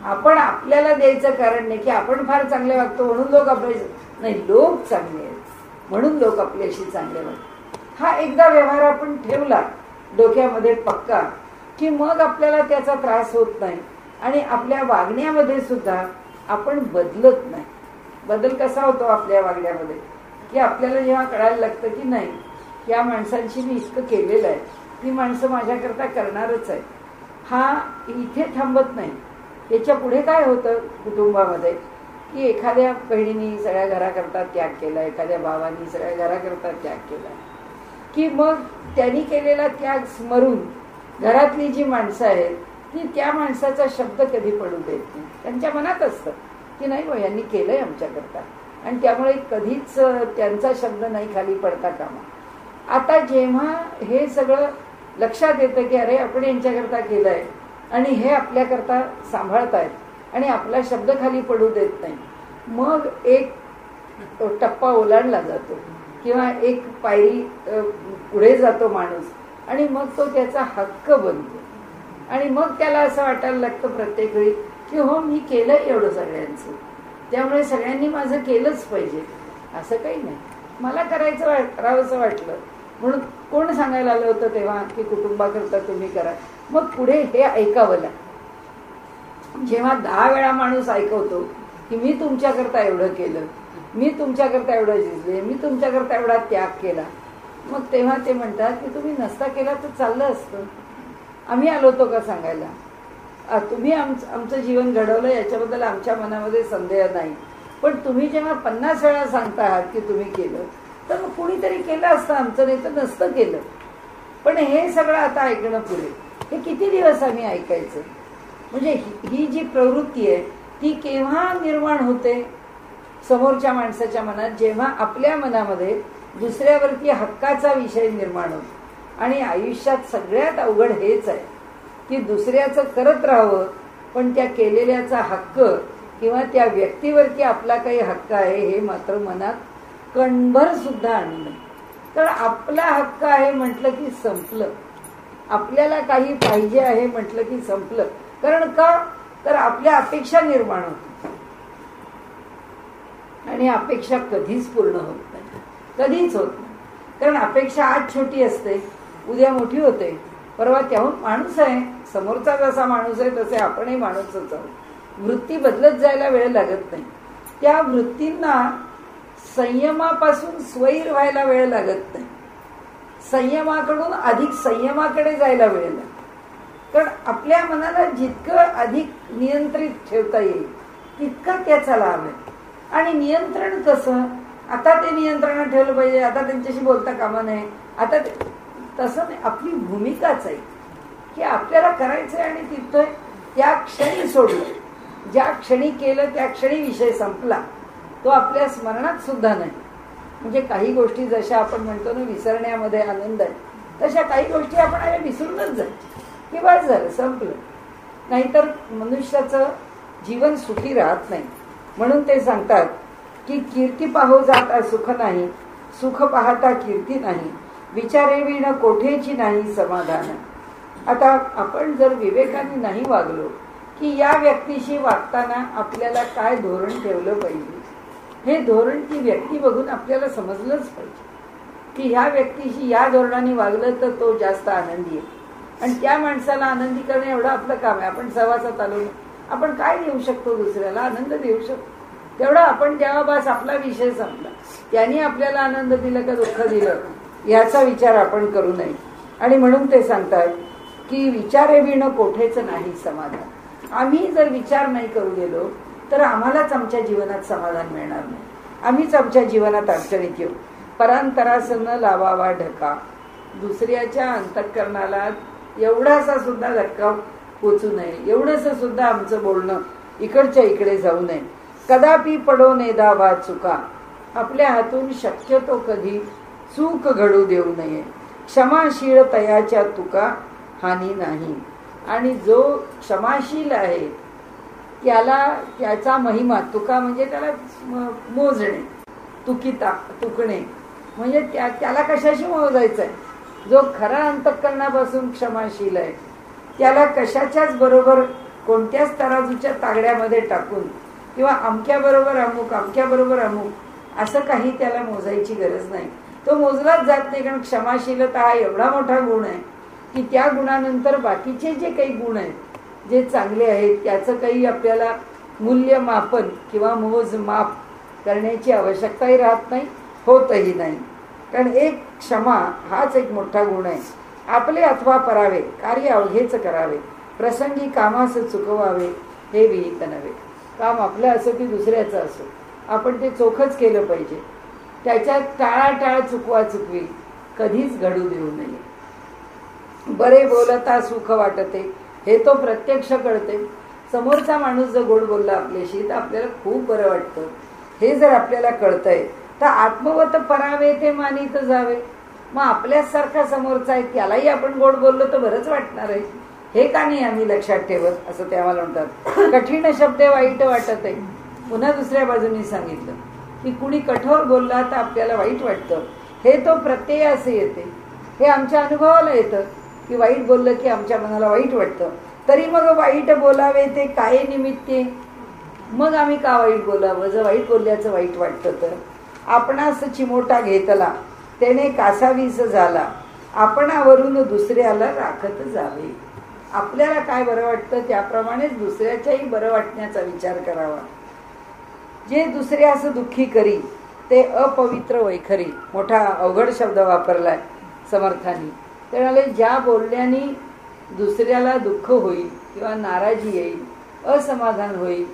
आपण आपल्याला द्यायचं कारण नाही की आपण फार चांगले वागतो म्हणून लोक आपल्याशी नाही, लोक चांगले आहेत म्हणून लोक आपल्याशी चांगले वागतात. हा एकदा व्यवहार आपण ठेवला डोक्यामध्ये पक्का की मग आपल्याला त्याचा त्रास होत नाही आणि आपल्या वागण्यामध्ये सुद्धा आपण बदलत नाही. बदल कसा होतो आपल्या वागण्यामध्ये की आपल्याला जेव्हा कळायला लागतं की नाही, या माणसांशी मी इतकं केलेलं आहे, ती माणसं माझ्याकरता करणारच आहे. हा इथे थांबत नाही. त्याच्या पुढे काय होतं कुटुंबामध्ये की एखाद्या बहिणीने सगळ्या घराकरता त्याग केला, एखाद्या भावानी सगळ्या घराकरता त्याग केला की मग त्यांनी केलेला त्याग स्मरून घरातली जी माणसं आहेत ती त्या माणसाचा शब्द कधी पडू देत नाही. त्यांच्या मनात असतं की नाही बा यांनी केलंय आमच्याकरता, आणि त्यामुळे कधीच त्यांचा शब्द नाही खाली पडता कामा. आता जेव्हा हे सगळं लक्षात येतं की अरे आपण यांच्याकरता केलंय आणि हे आपल्याकरता सांभाळतायत आणि आपला शब्द खाली पडू देत नाही, मग एक टप्पा ओलांडला जातो किंवा एक पायरी पुढे जातो माणूस आणि मग तो त्याचा हक्क बनतो. आणि मग त्याला असं वाटायला लागतं प्रत्येक वेळी की हो मी केलंय एवढं सगळ्यांचं, त्यामुळे सगळ्यांनी माझं केलंच पाहिजे. असं काही नाही, मला करावंसं वाटलं म्हणून कोण सांगायला आलं होतं तेव्हा की कुटुंबाकरता तुम्ही करा. मग पुढे हे ऐकावं लागतं. जेव्हा 10 वेळा माणूस ऐकवतो की मी तुमच्याकरता एवढं केलं, मी तुमच्याकरता एवढं झिजले, मी तुमच्याकरता एवढा त्याग केला, मग तेव्हा ते म्हणतात की तुम्ही नसता केला तर चाललं असतं, आम्ही आलो होतो का सांगायला. तुम्ही आमचं जीवन घडवलं याच्याबद्दल आमच्या मनामध्ये संदेह नाही, पण तुम्ही जेव्हा 50 वेळा सांगता आहात की तुम्ही केलं तर मग कुणीतरी केलं असतं आमचं, नाही तर नसतं केलं. पण हे सगळं आता ऐकणं पुढे, हे किती दिवस आम्ही ऐकायचं. म्हणजे ही जी प्रवृत्ती आहे ती केव्हा निर्माण होते समोरच्या माणसाच्या मनात, जेव्हा आपल्या मनामध्ये दुसऱ्यावरती हक्काचा विषय निर्माण होतो. आणि आयुष्यात सगळ्यात अवघड हेच आहे की दुसऱ्याचं करत राहावं पण त्या केलेल्याचा हक्क किंवा त्या व्यक्तीवरती आपला काही हक्क आहे हे मात्र मनात कणभर सुद्धा आणू नये. तर आपला हक्क आहे म्हटलं की संपलं, आपल्याला काही पाहिजे आहे म्हटलं की संपलं. कारण का तर आपल्या अपेक्षा निर्माण होतात आणि अपेक्षा कधीच पूर्ण होत नाही, कधीच होत नाही. कारण अपेक्षा आज छोटी असते, उद्या मोठी होते, परवा त्याहून माणूस आहे, समोरचा जसा माणूस आहे तसे आपणही माणूसच आहोत. वृत्ती बदलत जायला वेळ लागत नाही. त्या वृत्तींना संयमापासून स्वैर व्हायला वेळ लागत नाही, संयमाकडून अधिक संयमाकडे जायला वेळ लागतो. कारण आपल्या मनाला जितकं अधिक नियंत्रित ठेवता येईल तितकं त्याचा लाभ आहे. आणि नियंत्रण कसं, आता ते नियंत्रणात ठेवलं पाहिजे, आता त्यांच्याशी बोलता कामा नये, आता तसं नाही. आपली भूमिकाच आहे की आपल्याला करायचंय आणि तिथं त्या क्षणी सोडलं, ज्या क्षणी केलं त्या क्षणी विषय संपला, तो आपल्या स्मरणात सुद्धा नाही. म्हणजे काही गोष्टी जशा आपण म्हणतो ना विसरण्यामध्ये आनंद आहे, तशा काही गोष्टी आपण विसरूनच जायच्या की बस झालं संपलं. नाहीतर मनुष्याचं जीवन सुखी राहत नाही. म्हणून ते सांगतात की कीर्ती पाहो जाता सुख नाही, सुख पाहता कीर्ती नाही, विचारे विण कोठेची नाही समाधान. आता आपण जर विवेकाने नाही वागलो की या व्यक्तीशी वागताना आपल्याला काय धोरण ठेवलं पाहिजे, हे धोरण ती व्यक्ती बघून आपल्याला समजलंच पाहिजे की ह्या व्यक्तीशी या धोरणाने वागलं तर तो जास्त आनंदी आहे. आणि त्या माणसाला आनंदी करणे एवढं आपलं काम आहे. आपण सहवासात आलो, आपण काय देऊ शकतो दुसऱ्याला? आनंद देऊ शकतो तेवढा आपण द्यावा, बस आपला विषय संपला. त्यांनी आपल्याला आनंद दिला का दुःख दिलं याचा विचार आपण करू नये. आणि म्हणून ते सांगतात की विचारे विण कोठेच नाही समाधान. आम्ही जर विचार नाही करू गेलो तर आम्हालाच आमच्या जीवनात समाधान मिळणार नाही. आम्हीच आमच्या जीवनात अडचणीत येऊ. परांतरास न लावावा ढका. दुसऱ्याच्या अंतःकरणाला एवढासा सुद्धा धक्का पोचू नये, एवढंस सुद्धा आमचं बोलणं इकडच्या इकडे जाऊ नये. कदापि पडो नेदावा चुका. आपल्या हातून शक्यतो कधी चूक घडू देऊ नये. क्षमाशील तयाच्या तुका हानी नाही. आणि जो क्षमाशील आहे त्याला त्याचा महिमा, तुका म्हणजे त्याला मोजणे, तुकणे म्हणजे त्याला कशाशी मोजायचं आहे. जो खरा अंतःकरणापासून क्षमाशील आहे त्याला कशाच्याच बरोबर कोणत्याच तराजूच्या तागड्यामध्ये टाकून किंवा अमक्या बरोबर अमुक असं काही त्याला मोजायची गरज नाही. तो मोजलाच जात नाही, कारण क्षमाशीलता हा एवढा मोठा गुण आहे की त्या गुणानंतर बाकीचे जे काही गुण आहेत जे चांगले आहेत त्याचं काही आपल्याला मूल्यमापन किंवा मोजमाप करण्याची आवश्यकताही राहत नाही, होतही नाही. कारण एक क्षमा हाच एक मोठा गुण आहे. आपले अथवा परावे कार्य अवघेच करावे, प्रसंगी कामास चुकवावे हे विहित नव्हे. काम आपलं असो की दुसऱ्याचं असो, आपण ते चोखच केलं पाहिजे. त्याच्यात टाळाटाळ चुकवी कधीच घडू देऊ नये. बरे बोलता सुख वाटते हे तो प्रत्यक्ष कळते. समोरचा माणूस जर गोड बोलला आपल्याशी तर आपल्याला खूप बरं वाटतं. हे जर आपल्याला कळतंय तर आत्मवत परावे ते मानित जावे. मग आपल्यासारखा समोरचा आहे त्यालाही आपण गोड बोललो तर बरंच वाटणार आहे. हे का नाही आम्ही लक्षात ठेवत असं ते आम्हाला म्हणतात. कठीण शब्द वाईट वाटत आहे. पुन्हा दुसऱ्या बाजूनी सांगितलं की कुणी कठोर बोलला तर आपल्याला वाईट वाटतं. हे तो प्रत्यय असे येते, हे आमच्या अनुभवाला येतं की वाईट बोललं की आमच्या मनाला वाईट वाटतं. तरी मग वाईट बोलावे ते काय निमित्ते. मग आम्ही का वाईट बोलावं? जर वाईट बोलल्याचं वाईट वाटतं तर आपणास चिमोटा घेतला त्याने कासावीस झाला, आपणावरून दुसऱ्याला राखत जावे. आपल्याला काय बरं वाटतं त्याप्रमाणेच दुसऱ्याच्याही बरं वाटण्याचा विचार करावा. जे दुसऱ्यास दुःखी करी ते अपवित्र वैखरी. मोठा अवघड शब्द वापरलाय समर्थांनी. ते म्हणाले ज्या बोलण्याने दुसऱ्याला दुःख होईल किंवा नाराजी येईल, असमाधान होईल,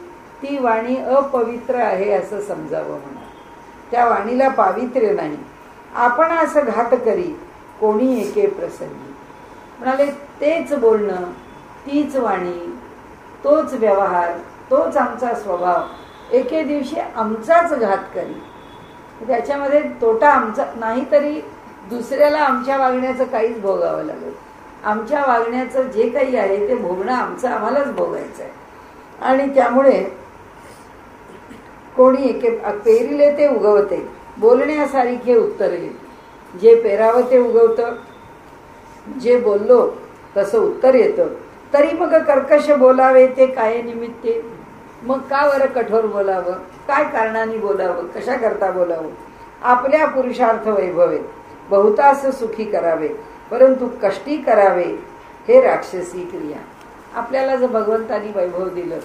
ती वाणी अपवित्र आहे असं समजावं म्हणा. त्या वाणीला पावित्र्य नाही. आपण असं घात करी कोणी एके प्रसंगी. म्हणाले तेच बोलणं, तीच वाणी, तोच व्यवहार, तोच आमचा स्वभाव एके दिवशी आमचाच घात करी. त्याच्यामध्ये तोटा आमचा नाही, तरी दुसऱ्याला आमच्या वागण्याचं काहीच भोगावं लागेल. आमच्या वागण्याचं जे काही आहे ते भोगणं आमचं आम्हालाच भोगायचं आहे. आणि त्यामुळे कोणी एके पेरिले ते उगवते, बोलण्यासारखे उत्तरे. जे पेरावं ते उगवतं, जे बोललो तसं उत्तर येतं. तरी मग कर्कश बोलावे ते काय निमित्ते. मग का बरं कठोर बोलावं? काय कारणाने बोलावं? कशा करता बोलावं? आपल्या पुरुषार्थ वैभवे बहुतास सुखी करावे, परंतु कष्टी करावे हे राक्षसी क्रिया. आपल्याला जर भगवंतानी वैभव दिलं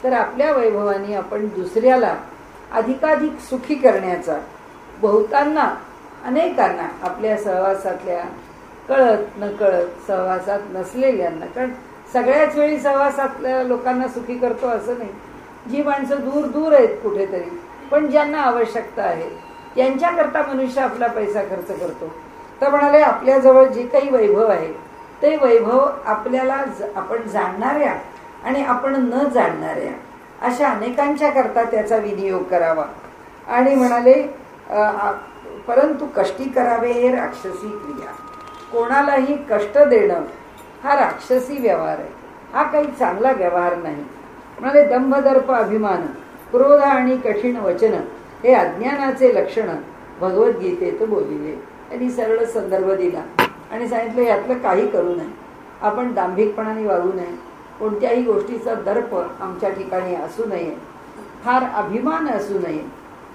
तर आपल्या वैभवाने आपण दुसऱ्याला अधिकाधिक सुखी करण्याचा, बहुतांना अनेकांना आपल्या सहवासातल्या कळत न कळत सहवासात नसलेल्यांना, कारण सगळ्याच वेळी सहवासातल्या लोकांना सुखी करतो असं नाही. जी माणसं दूर दूर आहेत कुठेतरी पण ज्यांना आवश्यकता आहे त्यांच्याकरता मनुष्य आपला पैसा खर्च करतो. तर म्हणाले आपल्याजवळ जे काही वैभव आहे ते वैभव आपल्याला आपण जाणणाऱ्या आणि आपण न जाणणाऱ्या अशा अनेकांच्या करता त्याचा विनियोग करावा. आणि म्हणाले परंतु कष्टी करावे हे राक्षसी क्रिया. कोणालाही कष्ट देणं हा राक्षसी व्यवहार आहे, हा काही चांगला व्यवहार नाही. म्हणाले दंभ दर्प अभिमान क्रोध आणि कठीण वचन हे अज्ञानाचे लक्षण भगवद्गीतेत बोलिले. त्यांनी सरळ संदर्भ दिला आणि सांगितलं यातलं काही करू नये, आपण दांभिकपणाने वागू नये, कोणत्याही गोष्टीचा दर्प आमच्या ठिकाणी असू नये, फार अभिमान असू नये,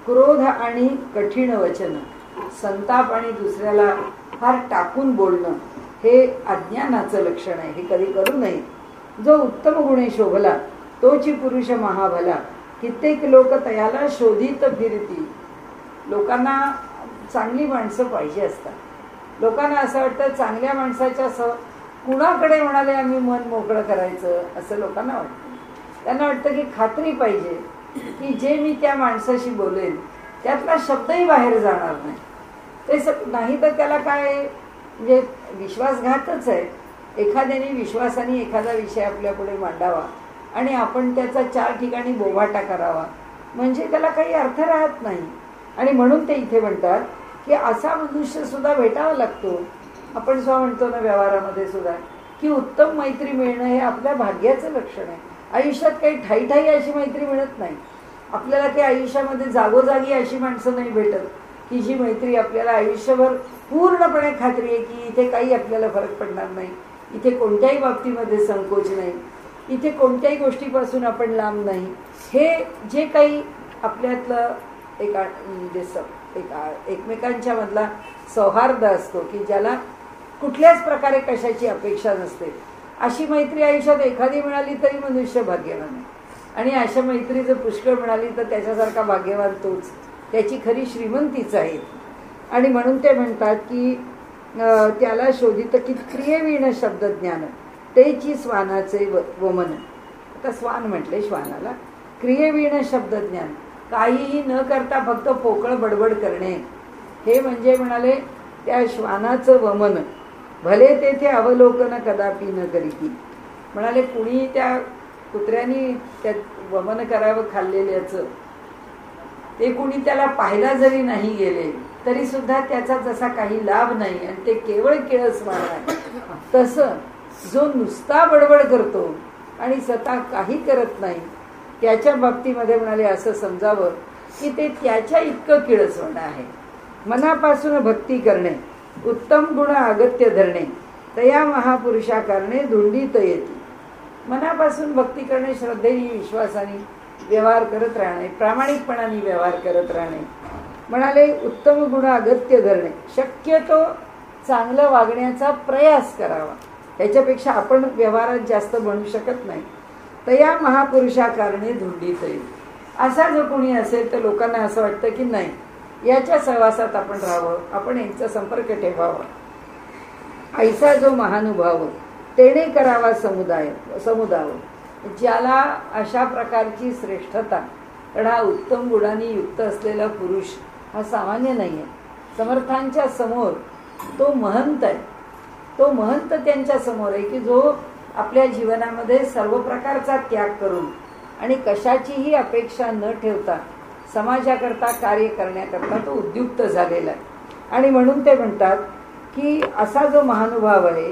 क्रोध आणि कठीण वचन संताप आणि दुसऱ्याला फार टाकून बोलणं हे अज्ञानाचं लक्षण आहे, हे कधी करू नये. जो उत्तम गुणे शोभला तोची पुरुष महाभला कित्येक लोक तयाला शोधित फिरती. लोकांना चांगली माणसं पाहिजे असतात. लोकांना असं वाटतं चांगल्या माणसाच्या कुणाकडे म्हणाले आम्ही मन मोकळं करायचं असं लोकांना वाटतं. त्यांना वाटतं की खात्री पाहिजे की जे मी त्या माणसाशी बोलेन त्यातला शब्दही बाहेर जाणार नाही. ते नाही तर त्याला काय म्हणजे विश्वासघातच आहे. एखाद्याने विश्वासाने एखादा विषय आपल्यापुढे मांडावा आणि आपण त्याचा 4 ठिकाणी बोभाटा करावा म्हणजे त्याला काही अर्थ राहत नाही. आणि म्हणून ते इथे म्हणतात की असा मनुष्य सुद्धा भेटावा लागतो. आपण सुद्धा म्हणतो ना व्यवहारामध्ये सुद्धा की उत्तम मैत्री मिळणं हे आपल्या भाग्याचं लक्षण आहे. आयुष्यात काही ठाई अशी मैत्री मिळत नाही. आपल्याला काही आयुष्यामध्ये जागोजागी अशी माणसं नाही भेटत की जी मैत्री आपल्याला आयुष्यभर पूर्णपणे खात्री आहे की इथे काही आपल्याला फरक पडणार नाही, इथे कोणत्याही बाबतीमध्ये संकोच नाही, इथे कोणत्याही गोष्टीपासून आपण लांब नाही. हे जे काही आपल्यातलं एकमेकांच्या मधला सौहार्द असतो की ज्याला कुठल्याच प्रकारे कशाची अपेक्षा नसते, अशी मैत्री आयुष्यात एखादी मिळाली तरी मनुष्य भाग्यवान आहे. आणि अशा मैत्री जर पुष्कळ मिळाली तर त्याच्यासारखा भाग्यवान तोच, त्याची खरी श्रीमंतीच आहे. आणि म्हणून ते म्हणतात की त्याला शोधित की क्रियेविण शब्दज्ञान तेची स्वानाचे वमन. आता स्वान म्हटले श्वानाला, क्रियेविण शब्दज्ञान काहीही न करता फक्त पोकळ बडबड करणे हे म्हणजे म्हणाले त्या श्वानाचं वमन. भले तेथे अवलोकन कदापि न करीती. म्हणाले कुणी त्या कुत्र्यानी त्या वमन करावं खाल्लेल्याचं ते कुणी त्याला पाहायला जरी नाही गेले तरी सुद्धा त्याचा जसा काही लाभ नाही आणि ते केवळ किळस मारणार. तसं जो नुसता बडबड करतो आणि स्वतः काही करत नाही त्याच्या बाबतीमध्ये म्हणाले असं समजावं की ते त्याच्या इतकं किळसवणं आहे. मनापासून भक्ती करणे उत्तम गुण अगत्य धरणे तया महापुरुषा करणे धुंडीत येते. मनापासून भक्ती करणे, श्रद्धेने विश्वासाने व्यवहार करत राहणे, प्रामाणिकपणाने व्यवहार करत राहणे. म्हणाले उत्तम गुण अगत्य धरणे, शक्यतो चांगलं वागण्याचा प्रयास करावा. त्याच्यापेक्षा आपण व्यवहारात जास्त बनू शकत नाही. तया महापुरुषा कारणे धुंडीत येईल. असा जो कोणी असेल तर लोकांना असं वाटतं की नाही याच्या सहवासात आपण राहावं, आपण यांचा संपर्क ठेवावा. ऐसा जो महानुभाव तेने करावा समुदाव. ज्याला अशा प्रकारची श्रेष्ठता, कारण हा उत्तम गुणांनी युक्त असलेला पुरुष हा सामान्य नाही आहे. समर्थांच्या समोर तो महंत आहे. तो महंत त्यांच्या समोर आहे की जो आपल्या जीवनामध्ये सर्व प्रकारचा त्याग करून आणि कशाचीही अपेक्षा न ठेवता समाजाकरता कार्य करण्याकरता तो उद्युक्त झालेला आहे. आणि म्हणून ते म्हणतात की असा जो महानुभाव आहे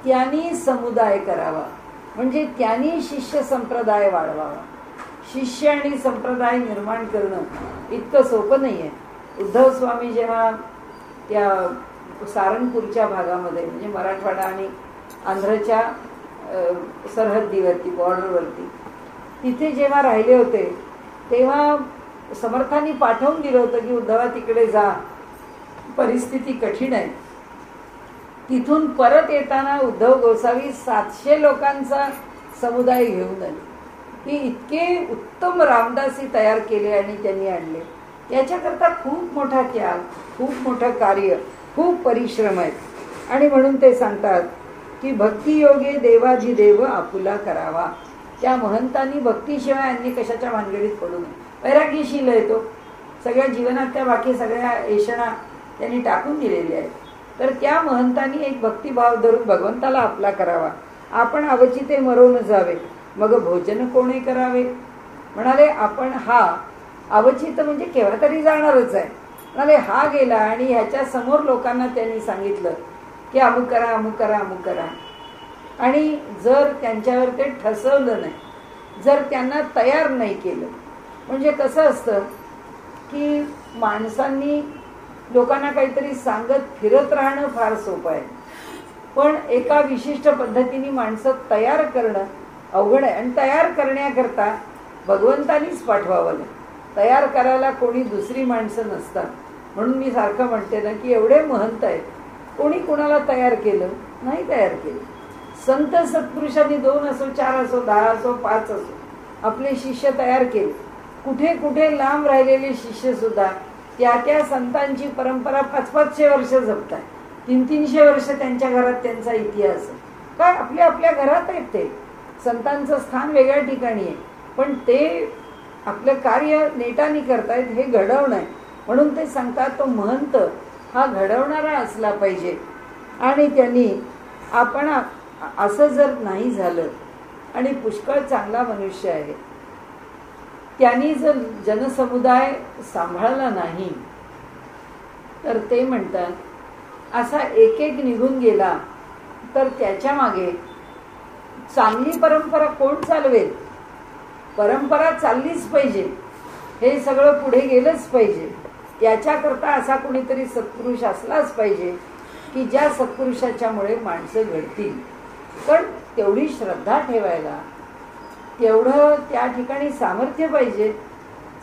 त्यांनी समुदाय करावा, म्हणजे त्यांनी शिष्य संप्रदाय वाढवावा. शिष्य आणि संप्रदाय निर्माण करणं इतकं सोपं नाही आहे. उद्धव स्वामी जेव्हा त्या सारंगपूरच्या भागामध्ये म्हणजे मराठवाडा आणि आंध्रच्या सरहद्दीवरती बॉर्डरवरती तिथे जेव्हा राहिले होते तेव्हा समर्थांनी पाठवून दिलं होतं की उद्धवा तिकडे जा, परिस्थिती कठीण आहे. तिथून परत येताना उद्धव गोसावी 700 लोकांचा समुदाय घेऊन आले. ती इतके उत्तम रामदासी तयार केले आणि त्यांनी आणले. याच्याकरता खूप मोठा त्याग, खूप मोठं कार्य, खूप परिश्रम आहेत. आणि म्हणून ते सांगतात की भक्तियोगे देवाधिदेव आपुला करावा. त्या महंतांनी भक्तीशिवाय अन्य कशाच्या भानगडीत पडू नये. वैराग्यशील आहे तो, सगळ्या जीवनात त्या बाकी सगळ्या ऐषणा त्यांनी टाकून दिलेल्या आहेत. तर त्या महंतांनी एक भक्तिभाव धरून भगवंताला आपला करावा. आपण अवचिते मरून जावे मग भोजन कोणी करावे. म्हणाले आपण हा अवचित म्हणजे केव्हा तरी जाणारच आहे. म्हणाले हा गेला आणि ह्याच्या समोर लोकांना त्यांनी सांगितलं की अमुक करा, अमुक करा, अमुक करा. आणि जर त्यांच्यावर ते ठसवलं नाही, जर त्यांना तयार नाही केलं. म्हणजे कसं असतं की माणसांनी लोकांना काहीतरी सांगत फिरत राहणं फार सोपं आहे, पण एका विशिष्ट पद्धतीने माणसं तयार करणं अवघड आहे. आणि तयार करण्याकरता भगवंतानीच पाठवावं लागेल. तयार करायला कोणी दुसरी माणसं नसतात. म्हणून मी सारखं म्हणते ना की एवढे महंत आहेत, कोणी कोणाला तयार केलं नाही, तयार केलं. संत सत्पुरुषांनी 2 असो 4 असो 10 असो 5 असो आपले शिष्य तयार केले. कुठे कुठे लांब राहिलेले शिष्य सुद्धा त्या संतांची परंपरा 500-500 वर्ष जपतात. 300-300 वर्ष त्यांच्या घरात त्यांचा इतिहास आहे. काय आपल्या आपल्या घरात आहेत ते. संतांचं स्थान वेगळ्या ठिकाणी आहे, पण ते आपलं कार्य नेटाने करतायत हे घडवणं आहे. म्हणून ते सांगतात तो महंत हा घडवणारा असला पाहिजे. आणि त्यांनी आपण असं जर नाही झालं आणि पुष्कळ चांगला मनुष्य आहे, त्यांनी जर जनसमुदाय सांभाळला नाही तर ते म्हणतात असा एक एक निघून गेला तर त्याच्या मागे चांगली परंपरा कोण चालवेल. परंपरा चाललीच पाहिजे, हे सगळं पुढे गेलंच पाहिजे. त्याच्याकरता असा कोणीतरी सत्पुरुष असलाच पाहिजे की ज्या सत्पुरुषाच्यामुळे माणसं घडतील. पण तेवढी श्रद्धा ठेवायला तेवढं त्या ठिकाणी सामर्थ्य पाहिजे.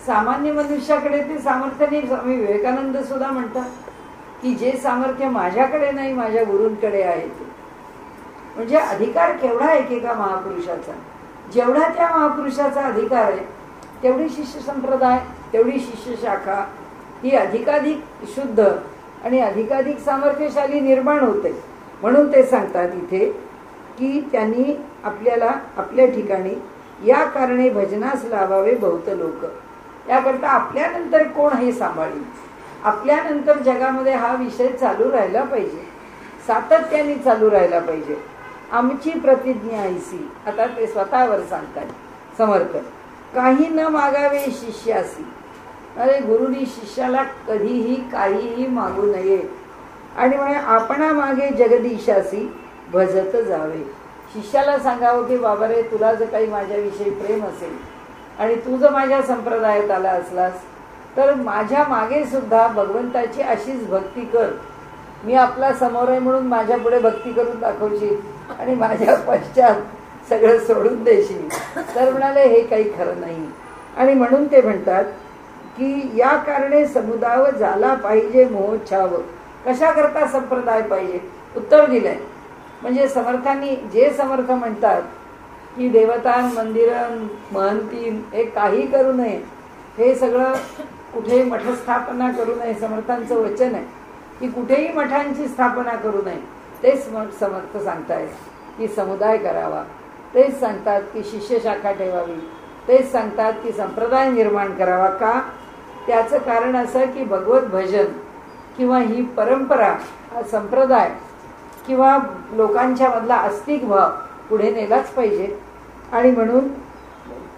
सामान्य मनुष्याकडे ते सामर्थ्य नाही. स्वामी विवेकानंद सुद्धा म्हणतात की जे सामर्थ्य माझ्याकडे नाही माझ्या गुरूंकडे आहे ते. म्हणजे अधिकार केवढा आहे एकेका महापुरुषाचा. जेवढा त्या महापुरुषाचा अधिकार आहे तेवढी शिष्य संप्रदाय, तेवढी शिष्य शाखा ही अधिकाधिक शुद्ध आणि अधिकाधिक सामर्थ्यशाली निर्माण होते. म्हणून ते सांगतात इथे की त्यांनी आपल्याला आपल्या ठिकाणी या कारणे भजनास लावावे बहुत लोक. याकरता आपल्यानंतर कोण हे सांभाळेल. आपल्यानंतर जगामध्ये हा विषय चालू राहिला पाहिजे, सातत्याने चालू राहिला पाहिजे. आमची प्रतिज्ञा ऐसी. आता ते स्वतःवर सांगतात समर्थ. काही न मागावे शिष्यासी. अरे गुरुनी शिष्याला कधीही काहीही मागू नये. आणि म्हणे आपणा मागे जगदीशासी भजत जावे. शिष्याला सांगावं की बाबा रे, तुला जर काही माझ्याविषयी प्रेम असेल आणि तू जर माझ्या संप्रदायात आला असलास तर माझ्या मागे सुद्धा भगवंताची अशीच भक्ती कर. मी आपला समोर आहे म्हणून माझ्या पुढे भक्ती करून दाखवशील आणि माझ्या पश्चात सगळं सोडून देशील तर म्हणाले हे काही खरं नाही. आणि म्हणून ते म्हणतात की या कारणे समुदाय झाला पाहिजे मोहछाव. कशा करता संप्रदाय पाहिजे. उत्तर दिलंय. म्हणजे समर्थांनी जे समर्थ म्हणतात की देवतान मंदिरं महंतीन हे काही करू नये, हे सगळं कुठेही मठस्थापना करू नये. समर्थांचं वचन आहे की कुठेही मठांची स्थापना करू नये. तेच समर्थ सांगतायत की समुदाय करावा. तेच सांगतात की शिष्य शाखा ठेवावी. तेच सांगतात की संप्रदाय निर्माण करावा. का? त्याचं कारण असं की भगवत भजन किंवा ही परंपरा, हा संप्रदाय किंवा लोकांच्या मधला आस्तिक भाव पुढे नेलाच पाहिजे. आणि म्हणून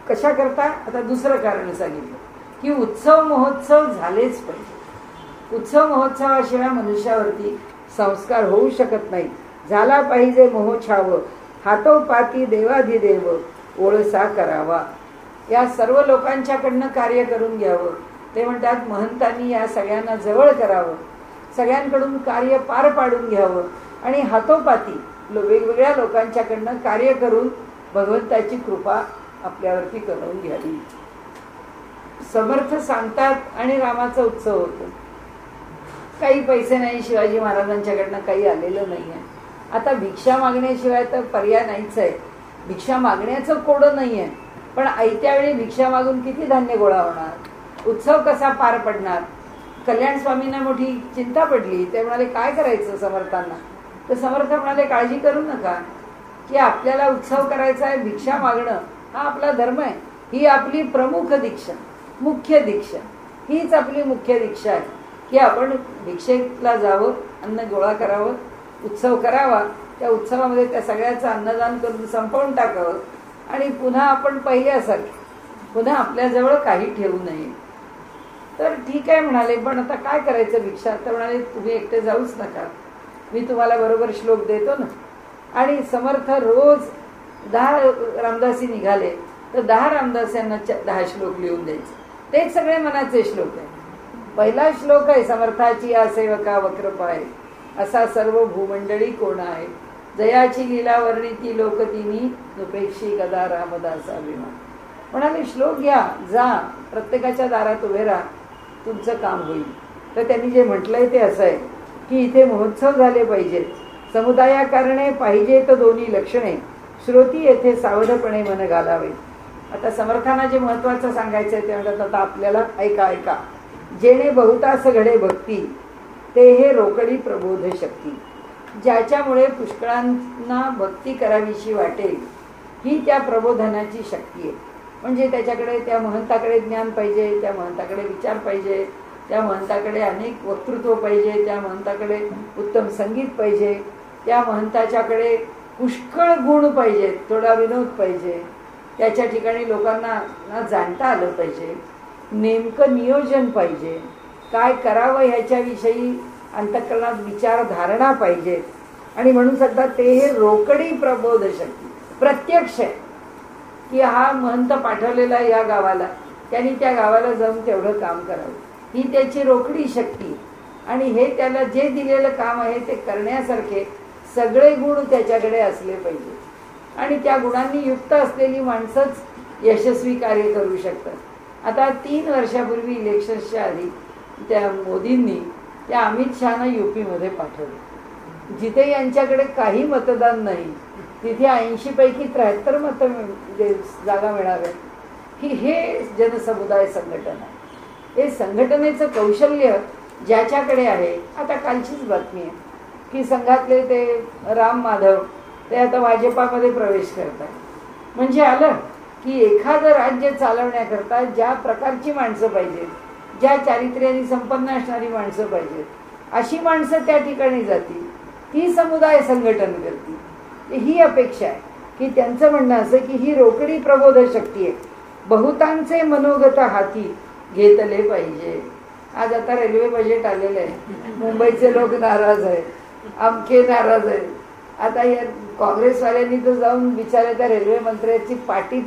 कशा करता आता दुसरं कारण सांगितलं की उत्सव महोत्सव झालेच पाहिजे. उत्सव महोत्सवाशिवाय मनुष्यावरती संस्कार होऊ शकत नाही. झाला पाहिजे मोहछाव. हातोपाती देवाधिदेव ओळसा करावा. या सर्व लोकांच्याकडनं कार्य करून घ्यावं. ते म्हणतात महंतांनी या सगळ्यांना जवळ करावं, सगळ्यांकडून कार्य पार पाडून घ्यावं आणि हातोपाती वेगवेगळ्या लोकांच्याकडनं कार्य करून भगवंताची कृपा आपल्यावरती करून घ्यावी. समर्थ सांगतात आणि रामाचा उत्सव होतो. काही पैसे नाही, शिवाजी महाराजांच्याकडनं काही आलेलं नाही आहे. आता भिक्षा मागण्याशिवाय तर पर्याय नाहीच आहे. भिक्षा मागण्याचं कोडं नाही आहे, पण आयत्या वेळी भिक्षा मागून किती धान्य गोळा होणार. उत्सव कसा पार पडणार. कल्याण स्वामींना मोठी चिंता पडली. ते म्हणाले काय करायचं समर्थांना. तर समर्थ म्हणाले काळजी करू नका की आपल्याला उत्सव करायचा आहे. भिक्षा मागणं हा आपला धर्म आहे. ही आपली प्रमुख दीक्षा, मुख्य दीक्षा, हीच आपली मुख्य दीक्षा आहे की आपण भिक्षेला जावं, अन्न गोळा करावं, उत्सव करावा. त्या उत्सवामध्ये त्या सगळ्याचं अन्नदान करून संपवून टाकावं आणि पुन्हा आपण पहिल्यासारखे पुन्हा आपल्याजवळ काही ठेवू नये. तर ठीक आहे म्हणाले, पण आता काय करायचं भिक्षा. तर म्हणाले तुम्ही एकटे जाऊच नका, मी तुम्हाला बरोबर श्लोक देतो ना. आणि समर्थ रोज 10 रामदासी निघाले तर 10 रामदास यांना 10 श्लोक लिहून द्यायचे. तेच सगळे मनाचे श्लोक आहे. पहिला श्लोक आहे, समर्थाची या सेवका वक्रपाय, असा सर्व भूमंडळी कोण आहे, जयाची लीला वर्णिती लोक तिनी, नुपेक्षी गदा रामदासा अभिमान. म्हणाले श्लोक घ्या, जा प्रत्येकाच्या दारात उभे राहा, तुमचं काम होईल. तर त्यांनी जे म्हटलंय ते असं आहे की इथे महोत्सव झाले पाहिजेत, समुदायाकारणे पाहिजे तर दोन्ही लक्षणे, श्रोती येथे सावधपणे मन घालावे. आता समर्थांना जे महत्वाचं सांगायचंय ते म्हणतात, आता आपल्याला ऐका, जेणे बहुतास घडे भक्ती, ते हे रोकडी प्रबोध शक्ती. ज्याच्यामुळे पुष्कळांना भक्ती करावीशी वाटेल, ही त्या प्रबोधनाची शक्ती आहे. म्हणजे त्याच्याकडे, त्या महंताकडे ज्ञान पाहिजे, त्या महंताकडे विचार पाहिजे, त्या महंताकडे अनेक वक्तृत्व पाहिजे, त्या महंताकडे उत्तम संगीत पाहिजे, त्या महंताच्याकडे पुष्कळ गुण पाहिजेत, थोडा विनोद पाहिजे, त्याच्या ठिकाणी लोकांना जाणता आलं पाहिजे, नेमकं नियोजन पाहिजे, काय करावं ह्याच्याविषयी अंतःकरणात विचारधारणा पाहिजे. आणि म्हणून सध्या ते हे रोकडी प्रबोध शक्ती प्रत्यक्ष आहे की हा महंत पाठवलेला या गावाला, त्यांनी त्या गावाला जाऊन तेवढं काम करावं, ही त्याची रोकडी शक्ती. आणि हे त्याला जे दिलेलं काम आहे ते करण्यासारखे सगळे गुण त्याच्याकडे असले पाहिजे. आणि त्या गुणांनी युक्त असलेली माणसंच यशस्वी कार्य करू शकतात. आता 3 वर्षापूर्वी इलेक्शन्सच्या आधी त्या मोदींनी त्या अमित शहाना UP-मध्ये पाठवलं, जिथे यांच्याकडे काही मतदान नाही, तिथे 80 पैकी 73 मतं जागा मिळाव्या, की हे जनसमुदाय संघटना आहे. हे संघटनेचं कौशल्य ज्याच्याकडे आहे. आता कालचीच बातमी आहे की संघातले ते राम माधव ते आता भाजपामध्ये प्रवेश करतात. म्हणजे आलं की एखादं राज्य चालवण्याकरता ज्या प्रकारची माणसं पाहिजेत, ज्या चारित्र्याने संपन्न असणारी माणसं पाहिजेत, अशी माणसं त्या ठिकाणी जातील, ती समुदाय संघटन करतील. ही अपेक्षा आहे की त्यांचं म्हणणं असं की ही रोकडी प्रबोध शक्ती आहे, बहुतांचे मनोगत हाती घेतले पाहिजे. आज आता रेल्वे बजेट आलेलं आहे, मुंबईचे लोक नाराज आहेत, अमके नाराज आहेत. आता या काँग्रेसवाल्यांनी तर जाऊन बिचाऱ्या त्या रेल्वे मंत्र्याची पाठीच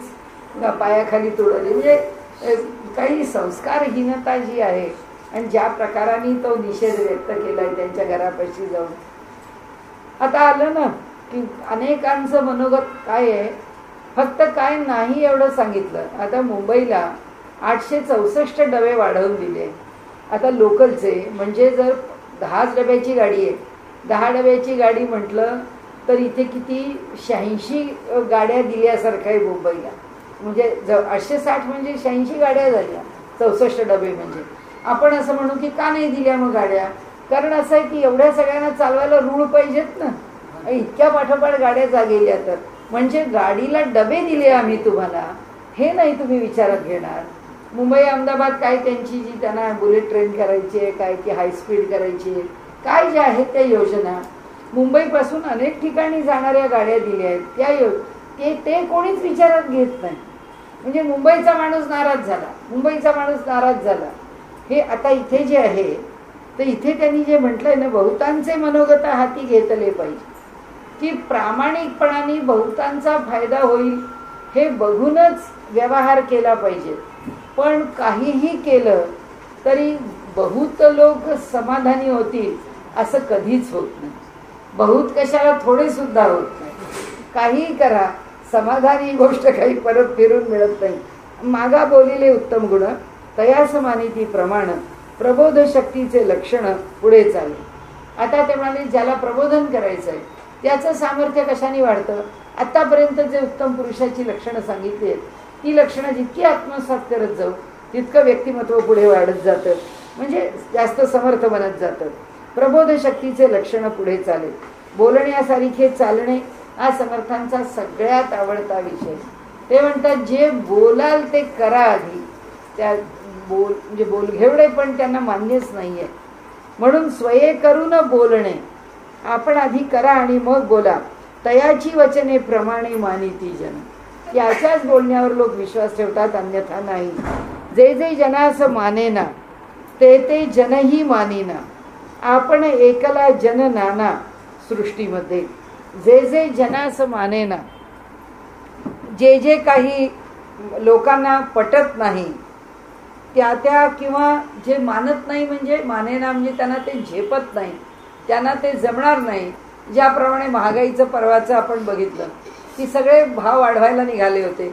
पायाखाली तोडली. म्हणजे काही संस्कारहीनता जी आहे आणि ज्या प्रकाराने तो निषेध व्यक्त केलाय त्यांच्या घरापाशी जाऊन. आता आलं ना की अनेकांचं मनोगत काय आहे, फक्त काय नाही एवढं सांगितलं. आता मुंबईला 864 डबे वाढवून दिले. आता लोकलचे म्हणजे जर 10 डब्याची गाडी आहे, 10 डब्याची गाडी म्हटलं तर इथे किती 86 गाड्या दिल्यासारखं आहे मुंबईला. म्हणजे 860 म्हणजे 86 गाड्या झाल्या, 64 डबे. म्हणजे आपण असं म्हणू की का नाही दिल्या मग गाड्या, कारण असं आहे की एवढ्या सगळ्यांना चालवायला रूळ पाहिजेत ना, इतक्या पाठोपाठ गाड्या गेल्या तर. म्हणजे गाडीला डबे दिले आम्ही तुम्हाला, हे नाही तुम्ही विचारात घेणार. मुंबई अहमदाबाद काय त्यांची जी त्यांना बुलेट ट्रेन करायची आहे, काय की हायस्पीड करायची आहे, काय ज्या आहेत त्या योजना, मुंबईपासून अनेक ठिकाणी जाणाऱ्या गाड्या दिल्या आहेत त्या ते कोणीच विचारात घेत नाही. म्हणजे मुंबईचा माणूस नाराज झाला. हे आता इथे जे आहे तर इथे त्यांनी जे म्हटलंय ना, बहुतांचे मनोगत हाती घेतले पाहिजे, की प्रामाणिकपणाने बहुतांचा फायदा होईल हे बघूनच व्यवहार केला पाहिजे. पण काहीही केलं तरी बहुत लोक समाधानी होतील असं कधीच होत नाही. बहुत कशाला थोडे सुद्धा होत नाही. काहीही करा, समाधान ही गोष्ट काही परत फिरून मिळत नाही. मागा बोलिले उत्तम गुण, तयास मानिती प्रमाण, प्रबोध शक्तीचे लक्षण पुढे चालले. आता ते म्हणाले ज्याला प्रबोधन करायचंय त्याचं सामर्थ्य कशाने वाढतं. आतापर्यंत जे उत्तम पुरुषाची लक्षणं सांगितली आहेत, ती लक्षणं जितकी आत्मसात करत जाऊ तितकं व्यक्तिमत्व पुढे वाढत जातं, म्हणजे जास्त समर्थ बनत जातं. प्रबोध शक्तीचे लक्षण पुढे चालेल. बोलण्यासारखे चालणे हा समर्थांचा सगळ्यात आवडता विषय. ते म्हणतात जे बोलाल ते करा आधी. त्या म्हणजे बोलघेवडे पण त्यांना मान्यच नाहीये. म्हणून स्वये करून बोलणे, आपण आधी करा आणि मग बोला. तयाची वचने प्रमाणे मानिती जन, याच्याच बोलण्यावर लोक विश्वास ठेवतात, अन्यथा नाही. जे जे जनास मानेना ते ते जनही मानेना, आपण एकला जन नाना सृष्टीमध्ये. जे जे जनास मानेना, जे जे काही लोकांना पटत नाही त्या किंवा जे मानत नाही म्हणजे मानेना म्हणजे त्यांना ते झेपत नाही, त्यांना ते जमणार नाही. ज्याप्रमाणे महागाईचं परवाचं आपण बघितलं की सगळे भाव वाढवायला निघाले होते.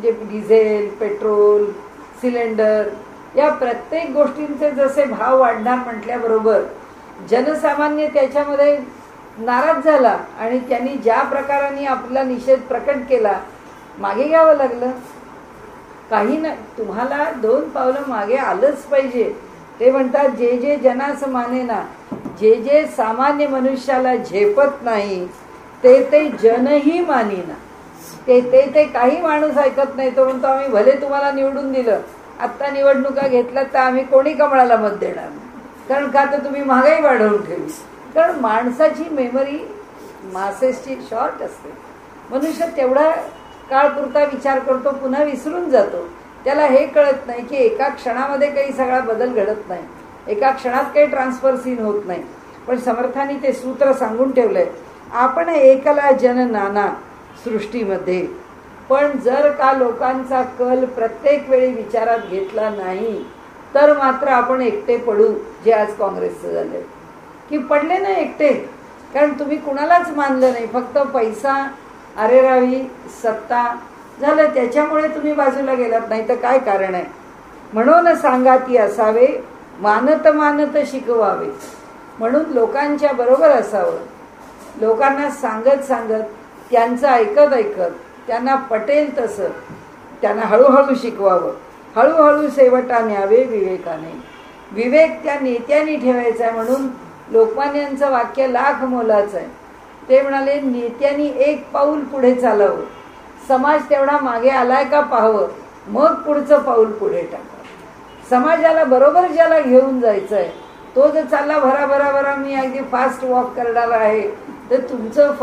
जे डिझेल, पेट्रोल, सिलेंडर या प्रत्येक गोष्टींचे जसे भाव वाढणार म्हटल्याबरोबर जनसामान्य त्याच्यामध्ये नाराज झाला आणि त्यांनी ज्या प्रकाराने आपला निषेध प्रकट केला मागे घ्यावं लागलं. काही ना तुम्हाला 2 पावलं मागे आलंच पाहिजे. ते म्हणतात जे जे जनास मानेना, जे जे सामान्य मनुष्याला झेपत नाही ते ते जनही मानिना. ते काही माणूस ऐकत नाही. तो म्हणतो आम्ही भले तुम्हाला निवडून दिलं, आत्ता निवडणुका घेतल्या तर आम्ही कोणी कमळाला मत देणार नाही, कारण का तर तुम्ही महागाई वाढवून ठेवली. कारण माणसाची मेमरी मासेसची शॉर्ट असते. मनुष्य तेवढा काळपुरता विचार करतो, पुन्हा विसरून जातो. त्याला हे कळत नाही की एका क्षणामध्ये काही सगळा बदल घडत नाही, एका क्षणात काही ट्रान्सफर सीन होत नाही. पण समर्थांनी ते सूत्र सांगून ठेवलंय, आपण एकला जन नाना सृष्टीमध्ये. पण जर का लोकांचा कल प्रत्येक वेळी विचारात घेतला नाही तर मात्र आपण एकटे पडू. जे आज काँग्रेसचं झालंय की पडले ना एकटे, कारण तुम्ही कुणालाच मानलं नाही. फक्त पैसा, अरेरावी, सत्ता झालं, त्याच्यामुळे तुम्ही बाजूला गेलात, नाही तर काय कारण आहे. म्हणून सांगाती असावे, मानत मानत शिकवावे. म्हणून लोकांच्या बरोबर असावं, लोकांना सांगत सांगत, त्यांचं ऐकत ऐकत, त्यांना पटेल तसं त्यांना हळूहळू शिकवावं. हळूहळू सेवटा न्यावे विवेकाने. विवेक त्या नेत्यांनी ठेवायचा आहे. म्हणून लोकमान्यांचं वाक्य लाख मोलाचं आहे. ते म्हणाले नेत्यांनी 1 पाऊल पुढे चालावं, समाज तेवढा मागे आलाय का पाहावं, मग पुढचं पाऊल पुढे टाकावं. समाजाला बरोबर ज्याला घेऊन जायचं आहे तो जर चालला भरा मी अगदी फास्ट वॉक करणार आहे, तर तुमचं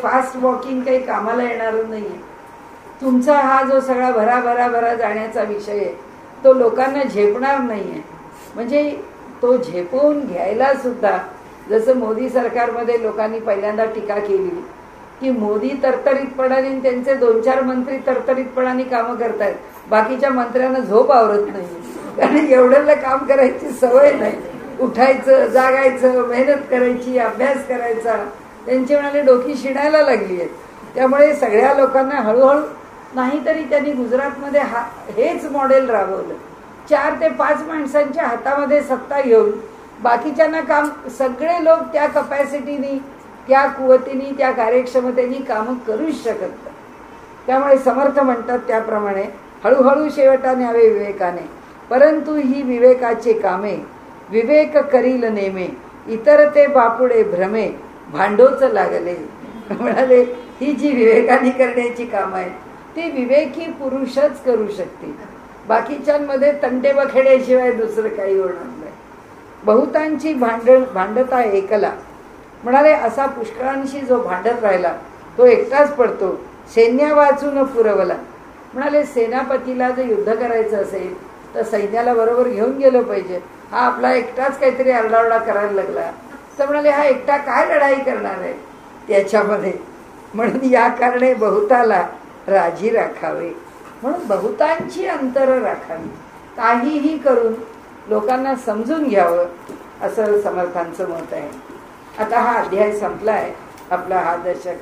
फास्ट वॉकिंग काही कामाला येणार नाहीये. तुमचा हा जो सगळा भरा जाण्याचा विषय आहे तो लोकांना झेपणार नाहीये. म्हणजे तो झेपवून घ्यायला सुद्धा, जसं मोदी सरकारमध्ये लोकांनी पहिल्यांदा टीका केली की मोदी तरतरीतपणाने त्यांचे 2-4 मंत्री तरतरीतपणाने कामं करतायत, बाकीच्या मंत्र्यांना झोप आवरत नाही, कारण एवढ्याला काम करायची सवय नाही. उठायचं, जागायचं, मेहनत करायची, अभ्यास करायचा, त्यांची म्हणाले डोकी शिणायला लागली आहेत. त्यामुळे सगळ्या लोकांना हळूहळू, नाहीतरी त्यांनी गुजरातमध्ये हेच मॉडेल राबवलं. 4 ते 5 माणसांच्या हातामध्ये सत्ता घेऊन बाकीच्यांना काम, सगळे लोक त्या कपॅसिटीनी, त्या कुवतीनी, त्या कार्यक्षमतेनी कामं करूच शकत नाही. त्यामुळे समर्थ म्हणतात त्याप्रमाणे हळूहळू शेवटा न्यावे विवेकाने. परंतु ही विवेकाचे कामे विवेक करील नेमे, इतर ते बापुडे भ्रमे भांडोच लागले. म्हणाले ही जी विवेकाने करण्याची कामं आहेत ती विवेकी पुरुषच करू शकतील. बाकीच्यांमध्ये तंटे बखेड्याशिवाय दुसरं काही होणार नाही. बहुतांची भांडता एकला. म्हणाले असा पुष्कळांशी जो भांडत राहिला तो एकटाच पडतो. सैन्या वाचून पुरवला. म्हणाले सेनापतीला जर युद्ध करायचं असेल तर सैन्याला बरोबर घेऊन गेलं पाहिजे. हा आपला एकटाच काहीतरी आरडाओरडा करायला लागला तर म्हणाले हा एकटा काय लढाई करणार आहे त्याच्यामध्ये. म्हणून या कारणे बहुताला राजी राखावे. म्हणून बहुतांची अंतर राखावी, काहीही करून लोकांना समजून घ्यावं, असं समर्थांचं मत आहे. आता हा अध्याय संपलाय. आपला हा दशक